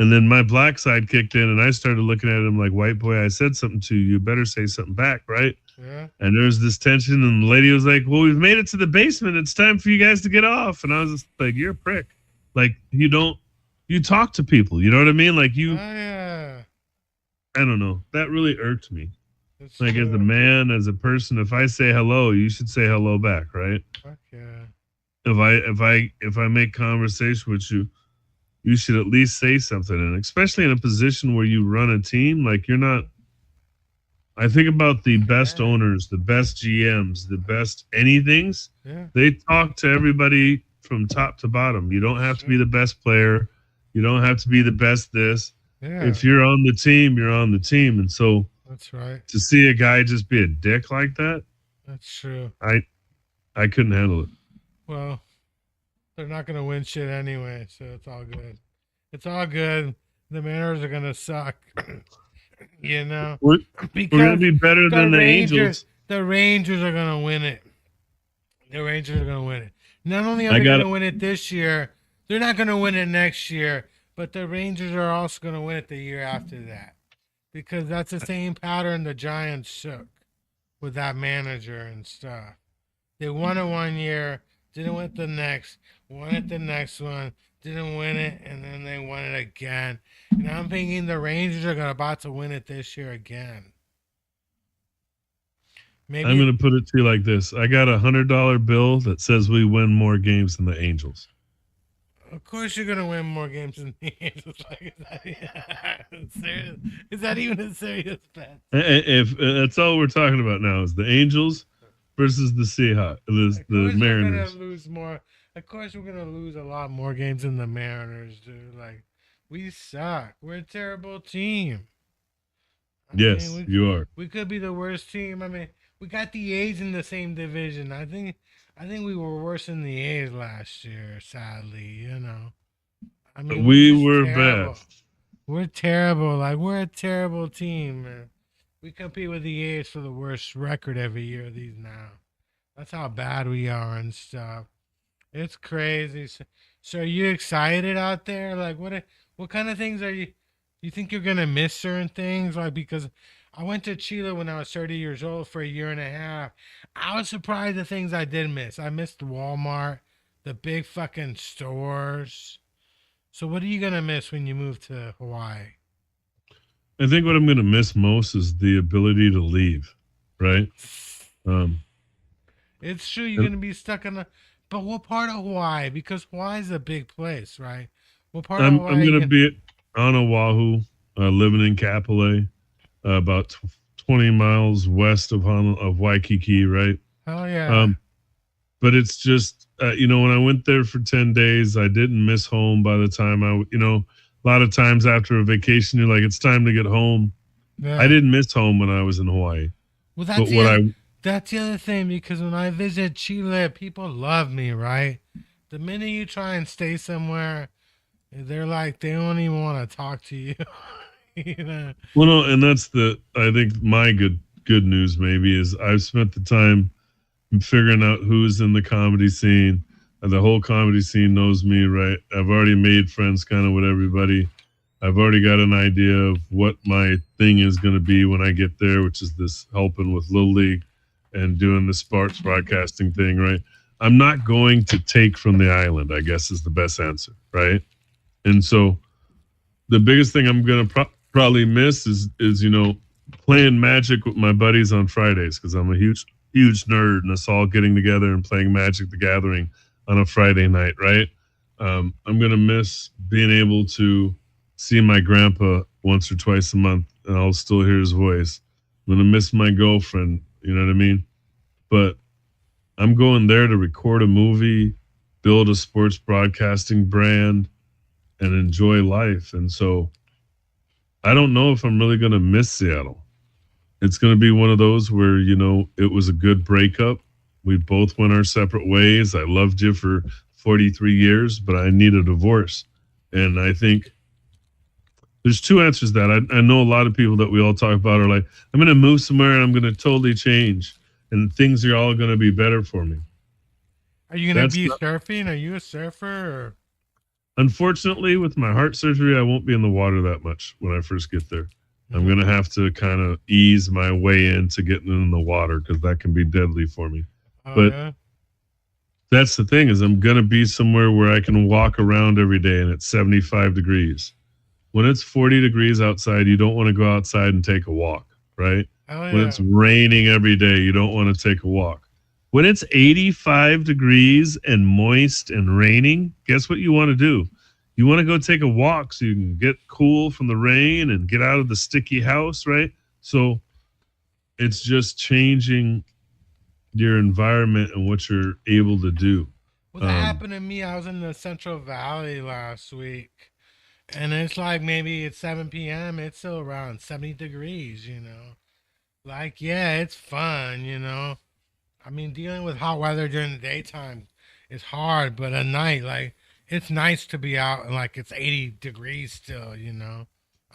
And then my black side kicked in and I started looking at him like, white boy, I said something to you. You better say something back, right? Yeah. And there was this tension and the lady was like, well, we've made it to the basement. It's time for you guys to get off. And I was just like, you're a prick. Like, you talk to people. You know what I mean? Like, you. Oh, yeah. I don't know. That really irked me. That's like true. as a man, as a person, if I say hello, you should say hello back, right? Fuck yeah. If I make conversation with you, you should at least say something. And especially in a position where you run a team, like you're not. I think about the best owners, the best GMs, the best anythings. Yeah. They talk to everybody from top to bottom. You don't have to be the best player. You don't have to be the best this. Yeah. If you're on the team, you're on the team. And so that's right. To see a guy just be a dick like that, that's true. I couldn't handle it. Well, they're not going to win shit anyway, so it's all good. It's all good. The Mariners are going to suck. You know? We're going to be better than the Angels. The Rangers are going to win it. The Rangers are going to win it. Not only are they going to win it this year, they're not going to win it next year. But the Rangers are also going to win it the year after that. Because that's the same pattern the Giants took with that manager and stuff. They won it one year, didn't win it the next, won it the next one, didn't win it, and then they won it again. And I'm thinking the Rangers are about to win it this year again. Maybe I'm going to put it to you like this. I got $100 bill that says we win more games than the Angels. Of course you're gonna win more games than the Angels. Is that even a serious bet? If that's all we're talking about now is the Angels versus the Seahawks, the Mariners. We're gonna lose more. Of course, we're gonna lose a lot more games than the Mariners, dude. Like, we suck. We're a terrible team. Yes, you are. We could be the worst team. I mean, we got the A's in the same division. I think we were worse than the A's last year, sadly, you know. I mean, we were bad. We're terrible. Like, we're a terrible team, man. We compete with the A's for the worst record every year these now. That's how bad we are and stuff. It's crazy. So are you excited out there? Like, what kind of things are you think you're going to miss certain things? Like, because I went to Chile when I was 30 years old for a year and a half. I was surprised the things I did miss. I missed Walmart, the big fucking stores. So what are you going to miss when you move to Hawaii? I think what I'm going to miss most is the ability to leave, right? It's true you're going to be stuck in but what part of Hawaii? Because Hawaii's a big place, right? What part of Hawaii? I'm going to be on Oahu, living in Kapolei. About 20 miles west of Waikiki, right? Oh, yeah. But it's just, when I went there for 10 days, I didn't miss home by the time a lot of times after a vacation, you're like, it's time to get home. Yeah. I didn't miss home when I was in Hawaii. Well, that's the other thing, because when I visit Chile, people love me, right? The minute you try and stay somewhere, they're like, they don't even want to talk to you. You know? Well, no, and that's I think my good news maybe is I've spent the time figuring out who's in the comedy scene, and the whole comedy scene knows me, right? I've already made friends kind of with everybody. I've already got an idea of what my thing is going to be when I get there, which is this helping with Little League and doing the sports broadcasting thing, right? I'm not going to take from the island, I guess is the best answer, right? And so the biggest thing I'm going to probably miss is playing Magic with my buddies on Fridays, because I'm a huge nerd, and us all getting together and playing Magic the Gathering on a Friday night, right? I'm going to miss being able to see my grandpa once or twice a month, and I'll still hear his voice. I'm going to miss my girlfriend, you know what I mean? But I'm going there to record a movie, build a sports broadcasting brand, and enjoy life. And so I don't know if I'm really going to miss Seattle. It's going to be one of those where, you know, it was a good breakup. We both went our separate ways. I loved you for 43 years, but I need a divorce. And I think there's two answers to that. I know a lot of people that we all talk about are like, I'm going to move somewhere and I'm going to totally change and things are all going to be better for me. Are you going to be surfing? Are you a surfer? Or? Unfortunately, with my heart surgery, I won't be in the water that much when I first get there. I'm going to have to kind of ease my way into getting in the water because that can be deadly for me. But that's the thing is I'm going to be somewhere where I can walk around every day and it's 75 degrees. When it's 40 degrees outside, you don't want to go outside and take a walk, right? When it's raining every day, you don't want to take a walk. When it's 85 degrees and moist and raining, guess what you want to do? You want to go take a walk so you can get cool from the rain and get out of the sticky house, right? So it's just changing your environment and what you're able to do. Well, that happened to me. I was in the Central Valley last week, and it's like maybe it's 7 p.m. It's still around 70 degrees, you know. Like, yeah, it's fun, you know. I mean, dealing with hot weather during the daytime is hard, but at night, like, it's nice to be out and like it's 80 degrees still, you know.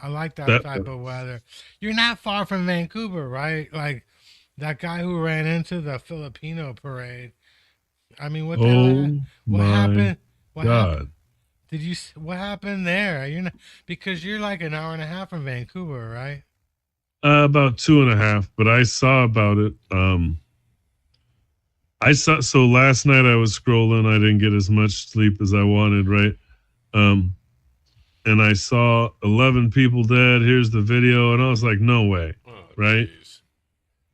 I like that type of weather. You're not far from Vancouver, right? Like that guy who ran into the Filipino parade. I mean, what happened? What God. happened? What happened there? You're not, because you're like an hour and a half from Vancouver, right? About 2.5, but I saw about it. So last night I was scrolling. I didn't get as much sleep as I wanted, right? And I saw 11 people dead. Here's the video, and I was like, no way, right? Geez.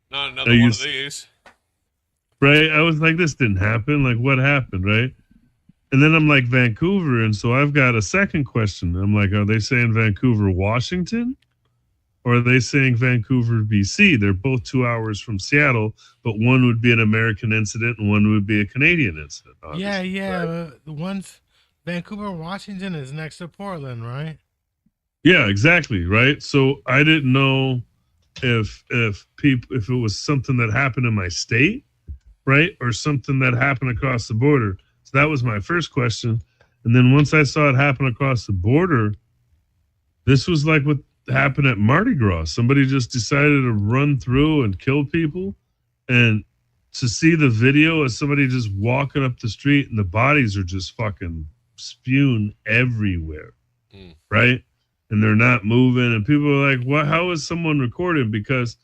Not another one of these. Right? I was like, this didn't happen. Like, what happened, right? And then I'm like, Vancouver, and so I've got a second question. I'm like, are they saying Vancouver, Washington? Or are they saying Vancouver, BC? They're both 2 hours from Seattle, but one would be an American incident and one would be a Canadian incident. Yeah. Right? The ones, Vancouver, Washington is next to Portland, right? Yeah, exactly. Right. So I didn't know if it was something that happened in my state, right, or something that happened across the border. So that was my first question. And then once I saw it happen across the border, this was like what happened at Mardi Gras. Somebody just decided to run through and kill people, and to see the video of somebody just walking up the street and the bodies are just fucking spewing everywhere, right? And they're not moving, and people are like, "What? How is someone recording?" Because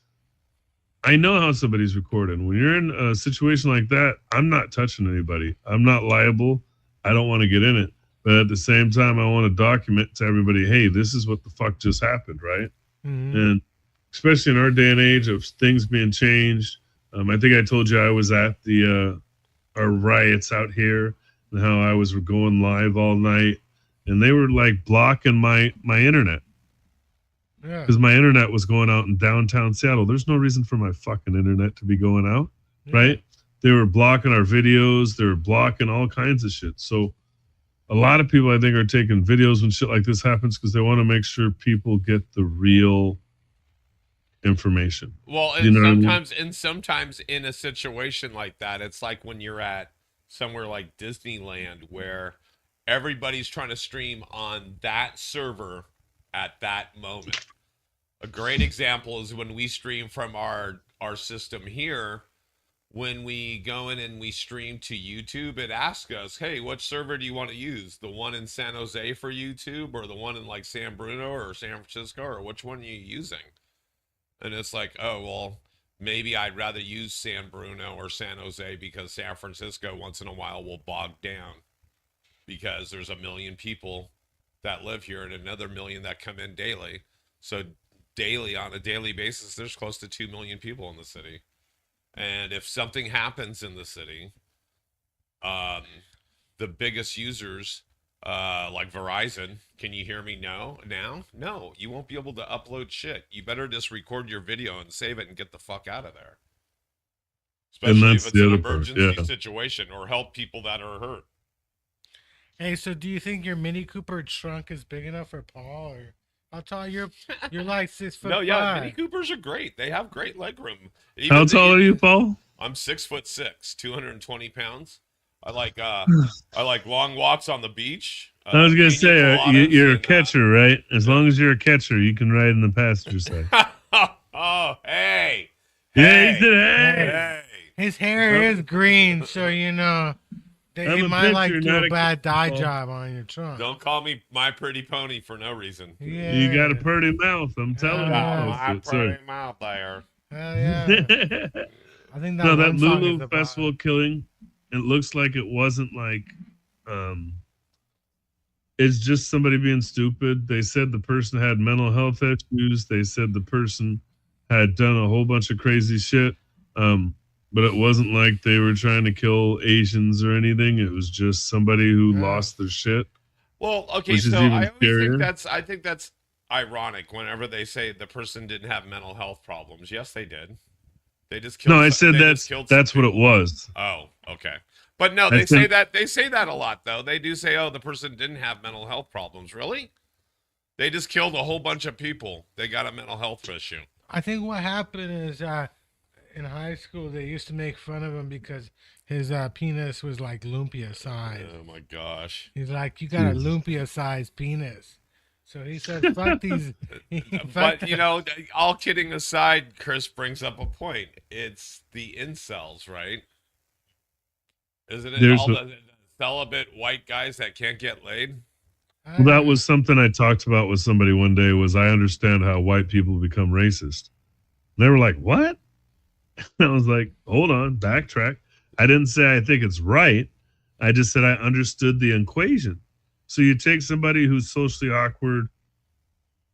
I know how somebody's recording. When you're in a situation like that, I'm not touching anybody. I'm not liable. I don't want to get in it. But at the same time, I want to document to everybody, hey, this is what the fuck just happened, right? Mm-hmm. And especially in our day and age of things being changed. I think I told you I was at our riots out here and how I was going live all night. And they were like blocking my internet. Yeah. Because my internet was going out in downtown Seattle. There's no reason for my fucking internet to be going out, right? They were blocking our videos. They were blocking all kinds of shit. So a lot of people, I think, are taking videos when shit like this happens because they want to make sure people get the real information. Well, and sometimes in a situation like that, it's like when you're at somewhere like Disneyland where everybody's trying to stream on that server at that moment. A great example is when we stream from our system here. When we go in and we stream to YouTube, it asks us, hey, what server do you want to use? The one in San Jose for YouTube, or the one in like San Bruno or San Francisco, or which one are you using? And it's like, oh, well, maybe I'd rather use San Bruno or San Jose because San Francisco once in a while will bog down because there's 1 million people that live here and another million that come in daily. So on a daily basis, there's close to 2 million people in the city. And if something happens in the city, the biggest users, like Verizon. Can you hear me now? No, you won't be able to upload shit. You better just record your video and save it and get the fuck out of there. Especially if it's an emergency situation or help people that are hurt. Hey, so do you think your Mini Cooper trunk is big enough for Paul? Or I'll tell you, you're like 6'5". No, yeah, Mini Coopers are great. They have great leg room. How tall are you, Paul? I'm 6'6", 220 pounds. I like long walks on the beach. I was gonna say you're a catcher, right? As long as you're a catcher, you can ride in the passenger side. Oh, hey. Yeah, he said hey. His hair is green, so you know they might like do a bad dye job on your trunk. Don't call me My Pretty Pony for no reason. Yeah. You got a pretty mouth, I'm telling you. My pretty mouth there. Hell yeah. I think that Lulu festival killing. It looks like it wasn't like, it's just somebody being stupid. They said the person had mental health issues. They said the person had done a whole bunch of crazy shit. But it wasn't like they were trying to kill Asians or anything. It was just somebody who lost their shit. Well, okay, so I think that's ironic whenever they say the person didn't have mental health problems. Yes, they did. They just killed. No, I said that's what it was. Oh, okay. But no, they say that a lot though. They do say, "Oh, the person didn't have mental health problems." Really? They just killed a whole bunch of people. They got a mental health issue. I think what happened is in high school they used to make fun of him because his penis was like lumpia size. Oh my gosh! He's like, "You got a lumpia sized penis." So he says, "Fuck these." But you know, all kidding aside, Chris brings up a point. It's the incels, right? Isn't it all the celibate white guys that can't get laid? Well, that was something I talked about with somebody one day. Was I understand how white people become racist? And they were like, "What?" And I was like, "Hold on, backtrack." I didn't say I think it's right. I just said I understood the equation. So you take somebody who's socially awkward,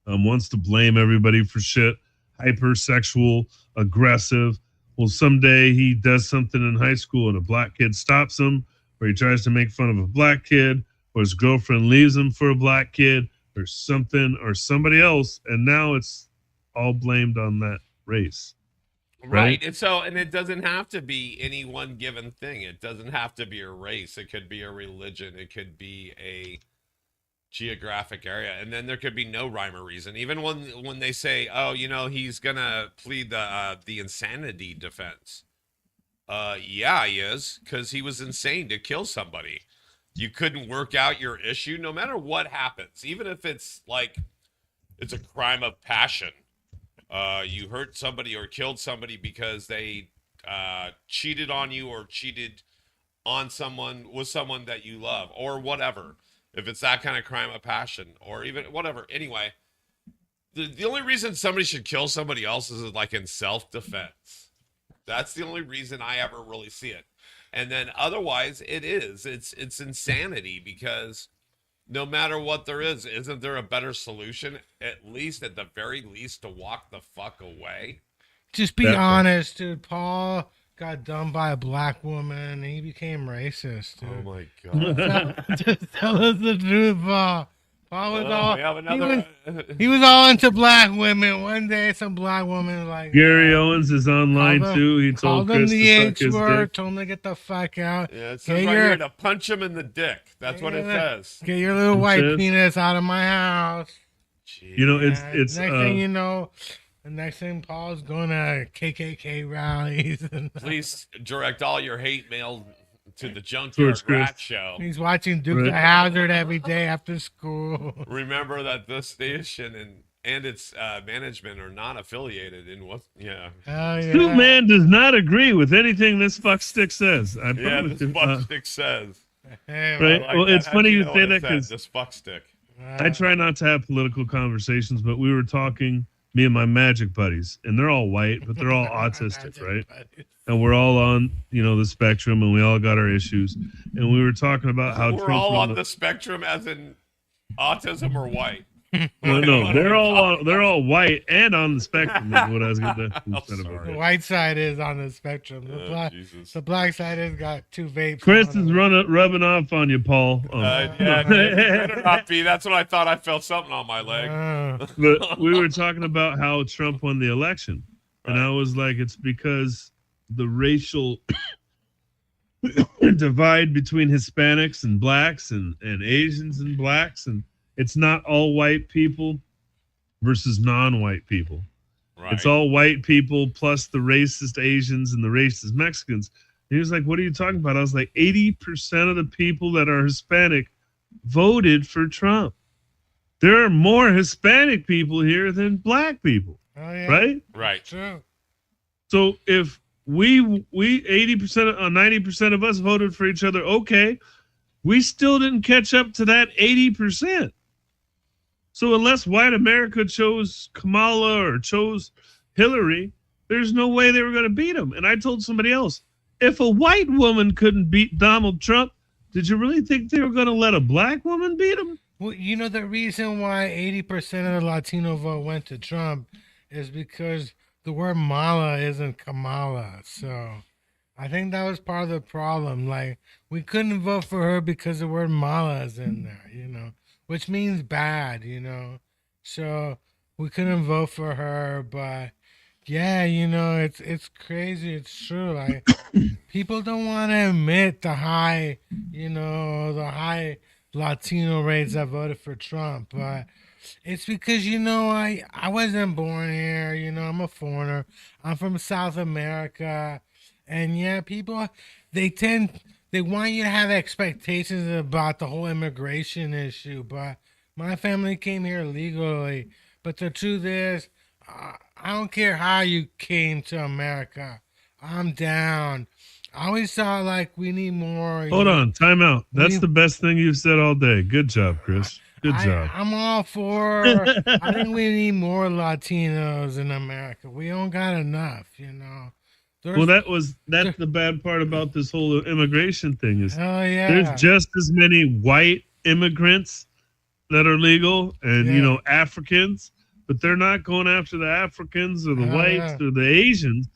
wants to blame everybody for shit, hypersexual, aggressive. Well, someday he does something in high school and a black kid stops him, or he tries to make fun of a black kid, or his girlfriend leaves him for a black kid, or something, or somebody else, and now it's all blamed on that race. Right. And it doesn't have to be any one given thing. It doesn't have to be a race. It could be a religion. It could be a geographic area. And then there could be no rhyme or reason. Even when they say, "Oh, you know, he's gonna plead the insanity defense." Yeah, he is, because he was insane to kill somebody. You couldn't work out your issue no matter what happens, even if it's like it's a crime of passion. You hurt somebody or killed somebody because they cheated on you or cheated on someone with someone that you love or whatever. If it's that kind of crime of passion or even whatever. Anyway, the only reason somebody should kill somebody else is like in self-defense. That's the only reason I ever really see it. And then otherwise it's insanity, because no matter what there is, isn't there a better solution? At the very least, to walk the fuck away. Just be honest, dude. Paul got done by a black woman and he became racist, dude. Oh my god. Just tell us the truth, Paul. Paul was he was all into black women. One day some black woman was like, Gary Owens is online too. He told Chris him the H word, told him to get the fuck out. Yeah, it says right here to punch him in the dick. That's what it says. Get your little white penis out of my house. Jeez. You know, it's next thing you know, the next thing Paul's going to KKK rallies. Please direct all your hate mail to the JunkYard Rat Show. He's watching Dukes of Hazzard every day after school. Remember that this station and its management are not affiliated in what? Yeah. Scoop Man does not agree with anything this fuckstick says. I promise. This fuckstick says. Hey, right. Like well, it's funny you say that, because this fuckstick. I try not to have political conversations, but we were talking, me and my magic buddies, and they're all white, but they're all autistic, right? And we're all on, the spectrum, and we all got our issues. And we were talking about how we're all on the spectrum, as in autism or white. No, they're all white and on the spectrum. Is what I was going to say about The that. white side is on the spectrum. The black side has got 2 vapes. Chris is rubbing off on you, Paul. Yeah, it better not be. That's what I thought. I felt something on my leg. But we were talking about how Trump won the election, and I was like, it's because the racial divide between Hispanics and blacks and Asians and blacks, and it's not all white people versus non-white people. Right. It's all white people plus the racist Asians and the racist Mexicans. And he was like, what are you talking about? I was like, 80% of the people that are Hispanic voted for Trump. There are more Hispanic people here than black people. Oh, yeah. Right? Right. True. So if we 80% 90% of us voted for each other, okay, we still didn't catch up to that 80%. So unless white America chose Kamala or chose Hillary, there's no way they were going to beat him. And I told somebody else, if a white woman couldn't beat Donald Trump, did you really think they were going to let a black woman beat him? Well, you know, the reason why 80% of the Latino vote went to Trump is because the word mala isn't Kamala. So I think that was part of the problem. Like, we couldn't vote for her because the word mala is in there, you know, which means bad, you know. So we couldn't vote for her. But yeah, you know, it's crazy. It's true. Like, people don't want to admit the high Latino rates that voted for Trump. But it's because, you know, I wasn't born here. You know, I'm a foreigner. I'm from South America. And yeah, people, they want you to have expectations about the whole immigration issue. But my family came here legally. But the truth is, I don't care how you came to America. I'm down. I always thought, like, we need more. Hold on, time out. That's the best thing you've said all day. Good job, Chris. Good job. I'm all for, I think we need more Latinos in America. We don't got enough, you know. That's the bad part about this whole immigration thing is there's just as many white immigrants that are legal and, you know, Africans, but they're not going after the Africans or the whites or the Asians.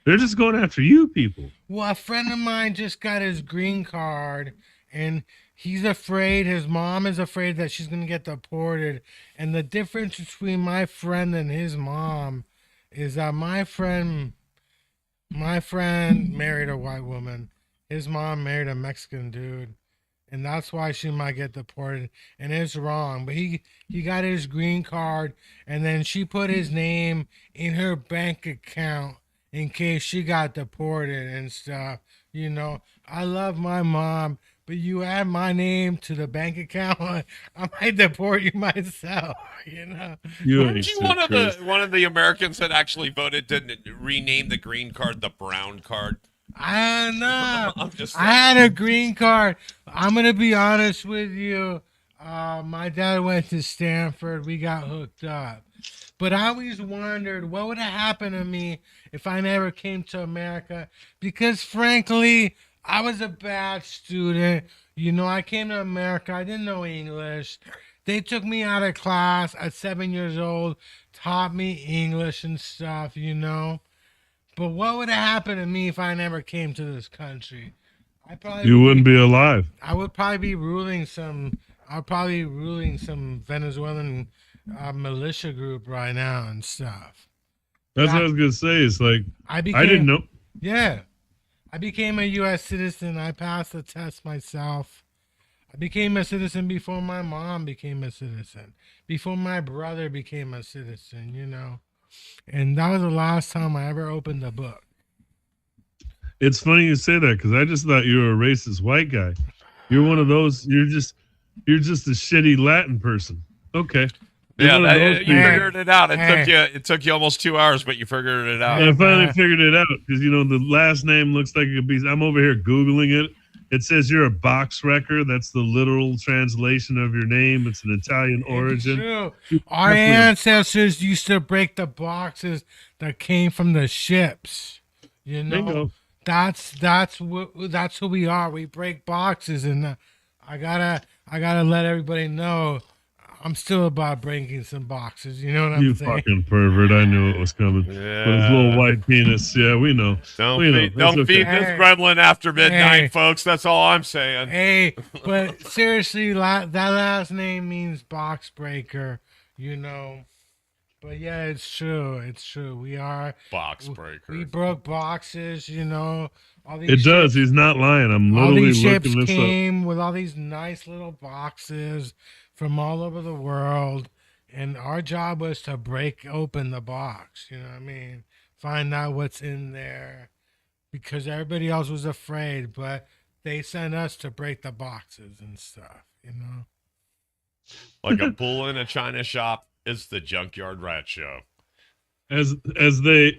They're just going after you people. Well, a friend of mine just got his green card, and he's afraid, his mom is afraid that she's going to get deported. And the difference between my friend and his mom is that my friend married a white woman. His mom married a Mexican dude. And that's why she might get deported. And it's wrong. But he got his green card, and then she put his name in her bank account in case she got deported and stuff. You know, I love my mom, but you add my name to the bank account, I might deport you myself, you know. Weren't you one of the Americans that actually voted to rename the green card the brown card? I don't know. I'm just I had a green card. I'm going to be honest with you. My dad went to Stanford. We got hooked up. But I always wondered what would have happened to me if I never came to America. Because frankly, I was a bad student. You know, I came to America. I didn't know English. They took me out of class at 7 years old, taught me English and stuff, you know. But what would have happened to me if I never came to this country? You wouldn't be alive. I would probably be ruling some Venezuelan militia group right now and stuff. That's what I was gonna say. It's like I didn't know. Yeah, I became a U.S. citizen. I passed the test myself. I became a citizen before my mom became a citizen, before my brother became a citizen. You know, and that was the last time I ever opened a book. It's funny you say that because I just thought you were a racist white guy. You're one of those. You're just a shitty Latin person. Okay. Yeah, you figured it out. It took you almost 2 hours, but you figured it out. I finally figured it out because you know the last name looks like it could be. I'm over here googling it. It says you're a box wrecker. That's the literal translation of your name. It's an Italian origin. True. Our ancestors used to break the boxes that came from the ships. You know, Bingo. that's who we are. We break boxes, and I gotta let everybody know. I'm still about breaking some boxes. You know what I'm You saying? fucking pervert. I knew it was coming. Yeah. But his little white penis. Yeah, we know. Don't we know. feed, don't feed okay. this gremlin after midnight, Hey. folks. That's all I'm saying. Hey, but seriously, that last name means box breaker. You know. But yeah, it's true. It's true. We are Box breaker. We broke boxes. You know. All these It does. ships- He's not lying. I'm all literally these ships looking this up. came with all these nice little boxes from all over the world, and our job was to break open the box. You know what I mean? Find out what's in there, because everybody else was afraid, but they sent us to break the boxes and stuff. You know? Like a bull in a china shop. It's the Junkyard Rat Show. As they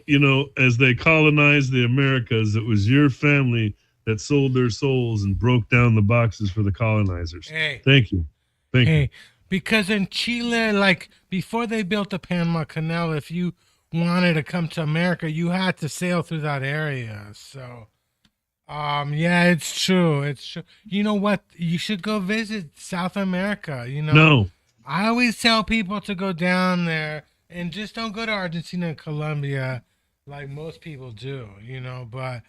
colonized the Americas, it was your family that sold their souls and broke down the boxes for the colonizers. Hey. Thank you. Thank you. Hey, because in Chile, like before they built the Panama Canal, if you wanted to come to America, you had to sail through that area. So, yeah, it's true. It's true. You know what? You should go visit South America. You know, No. I always tell people to go down there and just don't go to Argentina and Colombia like most people do. You know, but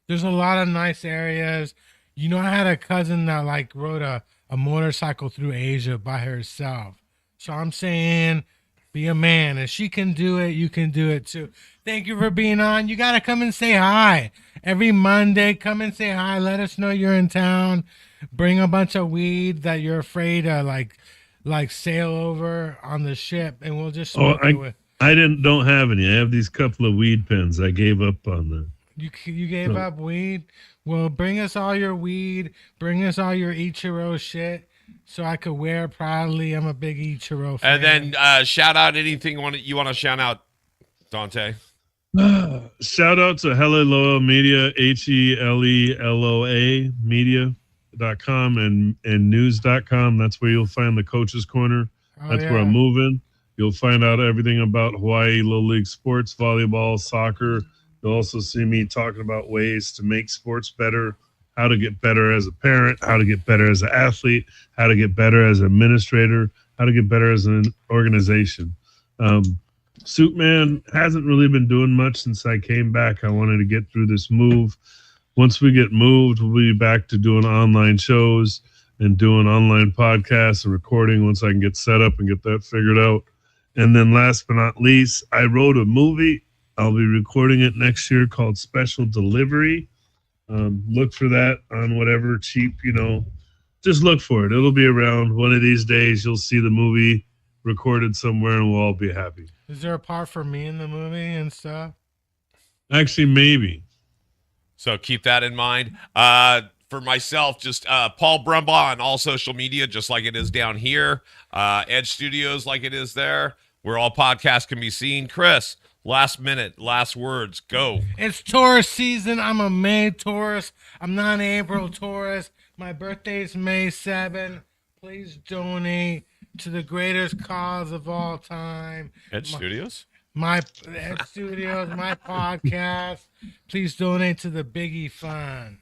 there's a lot of nice areas. You know, I had a cousin that like rode a motorcycle through Asia by herself. So I'm saying, be a man. If she can do it, you can do it too. Thank you for being on. You got to come and say hi. Every Monday, come and say hi. Let us know you're in town. Bring a bunch of weed that you're afraid to like sail over on the ship, and we'll just smoke it with. I don't have any. I have these couple of weed pens. I gave up on them. You gave up weed? Well, bring us all your weed. Bring us all your Ichiro shit so I could wear it proudly. I'm a big Ichiro fan. And then shout out anything you want to shout out, Dante. Shout out to Hella Loa Media, HELELOA Media.com and news.com. That's where you'll find the Coach's Corner. That's where I'm moving. You'll find out everything about Hawaii Little League sports, volleyball, soccer. You'll also see me talking about ways to make sports better, how to get better as a parent, how to get better as an athlete, how to get better as an administrator, how to get better as an organization. Suitman hasn't really been doing much since I came back. I wanted to get through this move. Once we get moved, we'll be back to doing online shows and doing online podcasts and recording once I can get set up and get that figured out. And then last but not least, I wrote a movie. I'll be recording it next year called Special Delivery. Look for that on whatever cheap, just look for it. It'll be around one of these days. You'll see the movie recorded somewhere and we'll all be happy. Is there a part for me in the movie and stuff? Actually, maybe. So keep that in mind. For myself, just Paul Brumbaugh on all social media, just like it is down here. Edge Studios, like it is there, where all podcasts can be seen. Chris, last minute, last words, go. It's Taurus season. I'm a May Taurus. I'm not an April Taurus. My birthday's May 7. Please donate to the greatest cause of all time. Edge Studios? My Edge Studios, my podcast. Please donate to the Biggie Fund.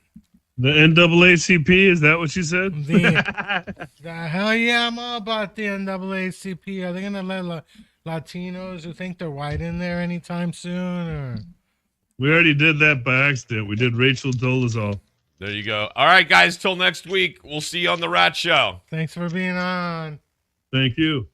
The NAACP, is that what you said? The hell yeah, I'm all about the NAACP. Are they going to let Latinos who think they're white in there anytime soon? Or? We already did that by accident. We did Rachel Dolezal. There you go. All right, guys, till next week. We'll see you on the Rat Show. Thanks for being on. Thank you.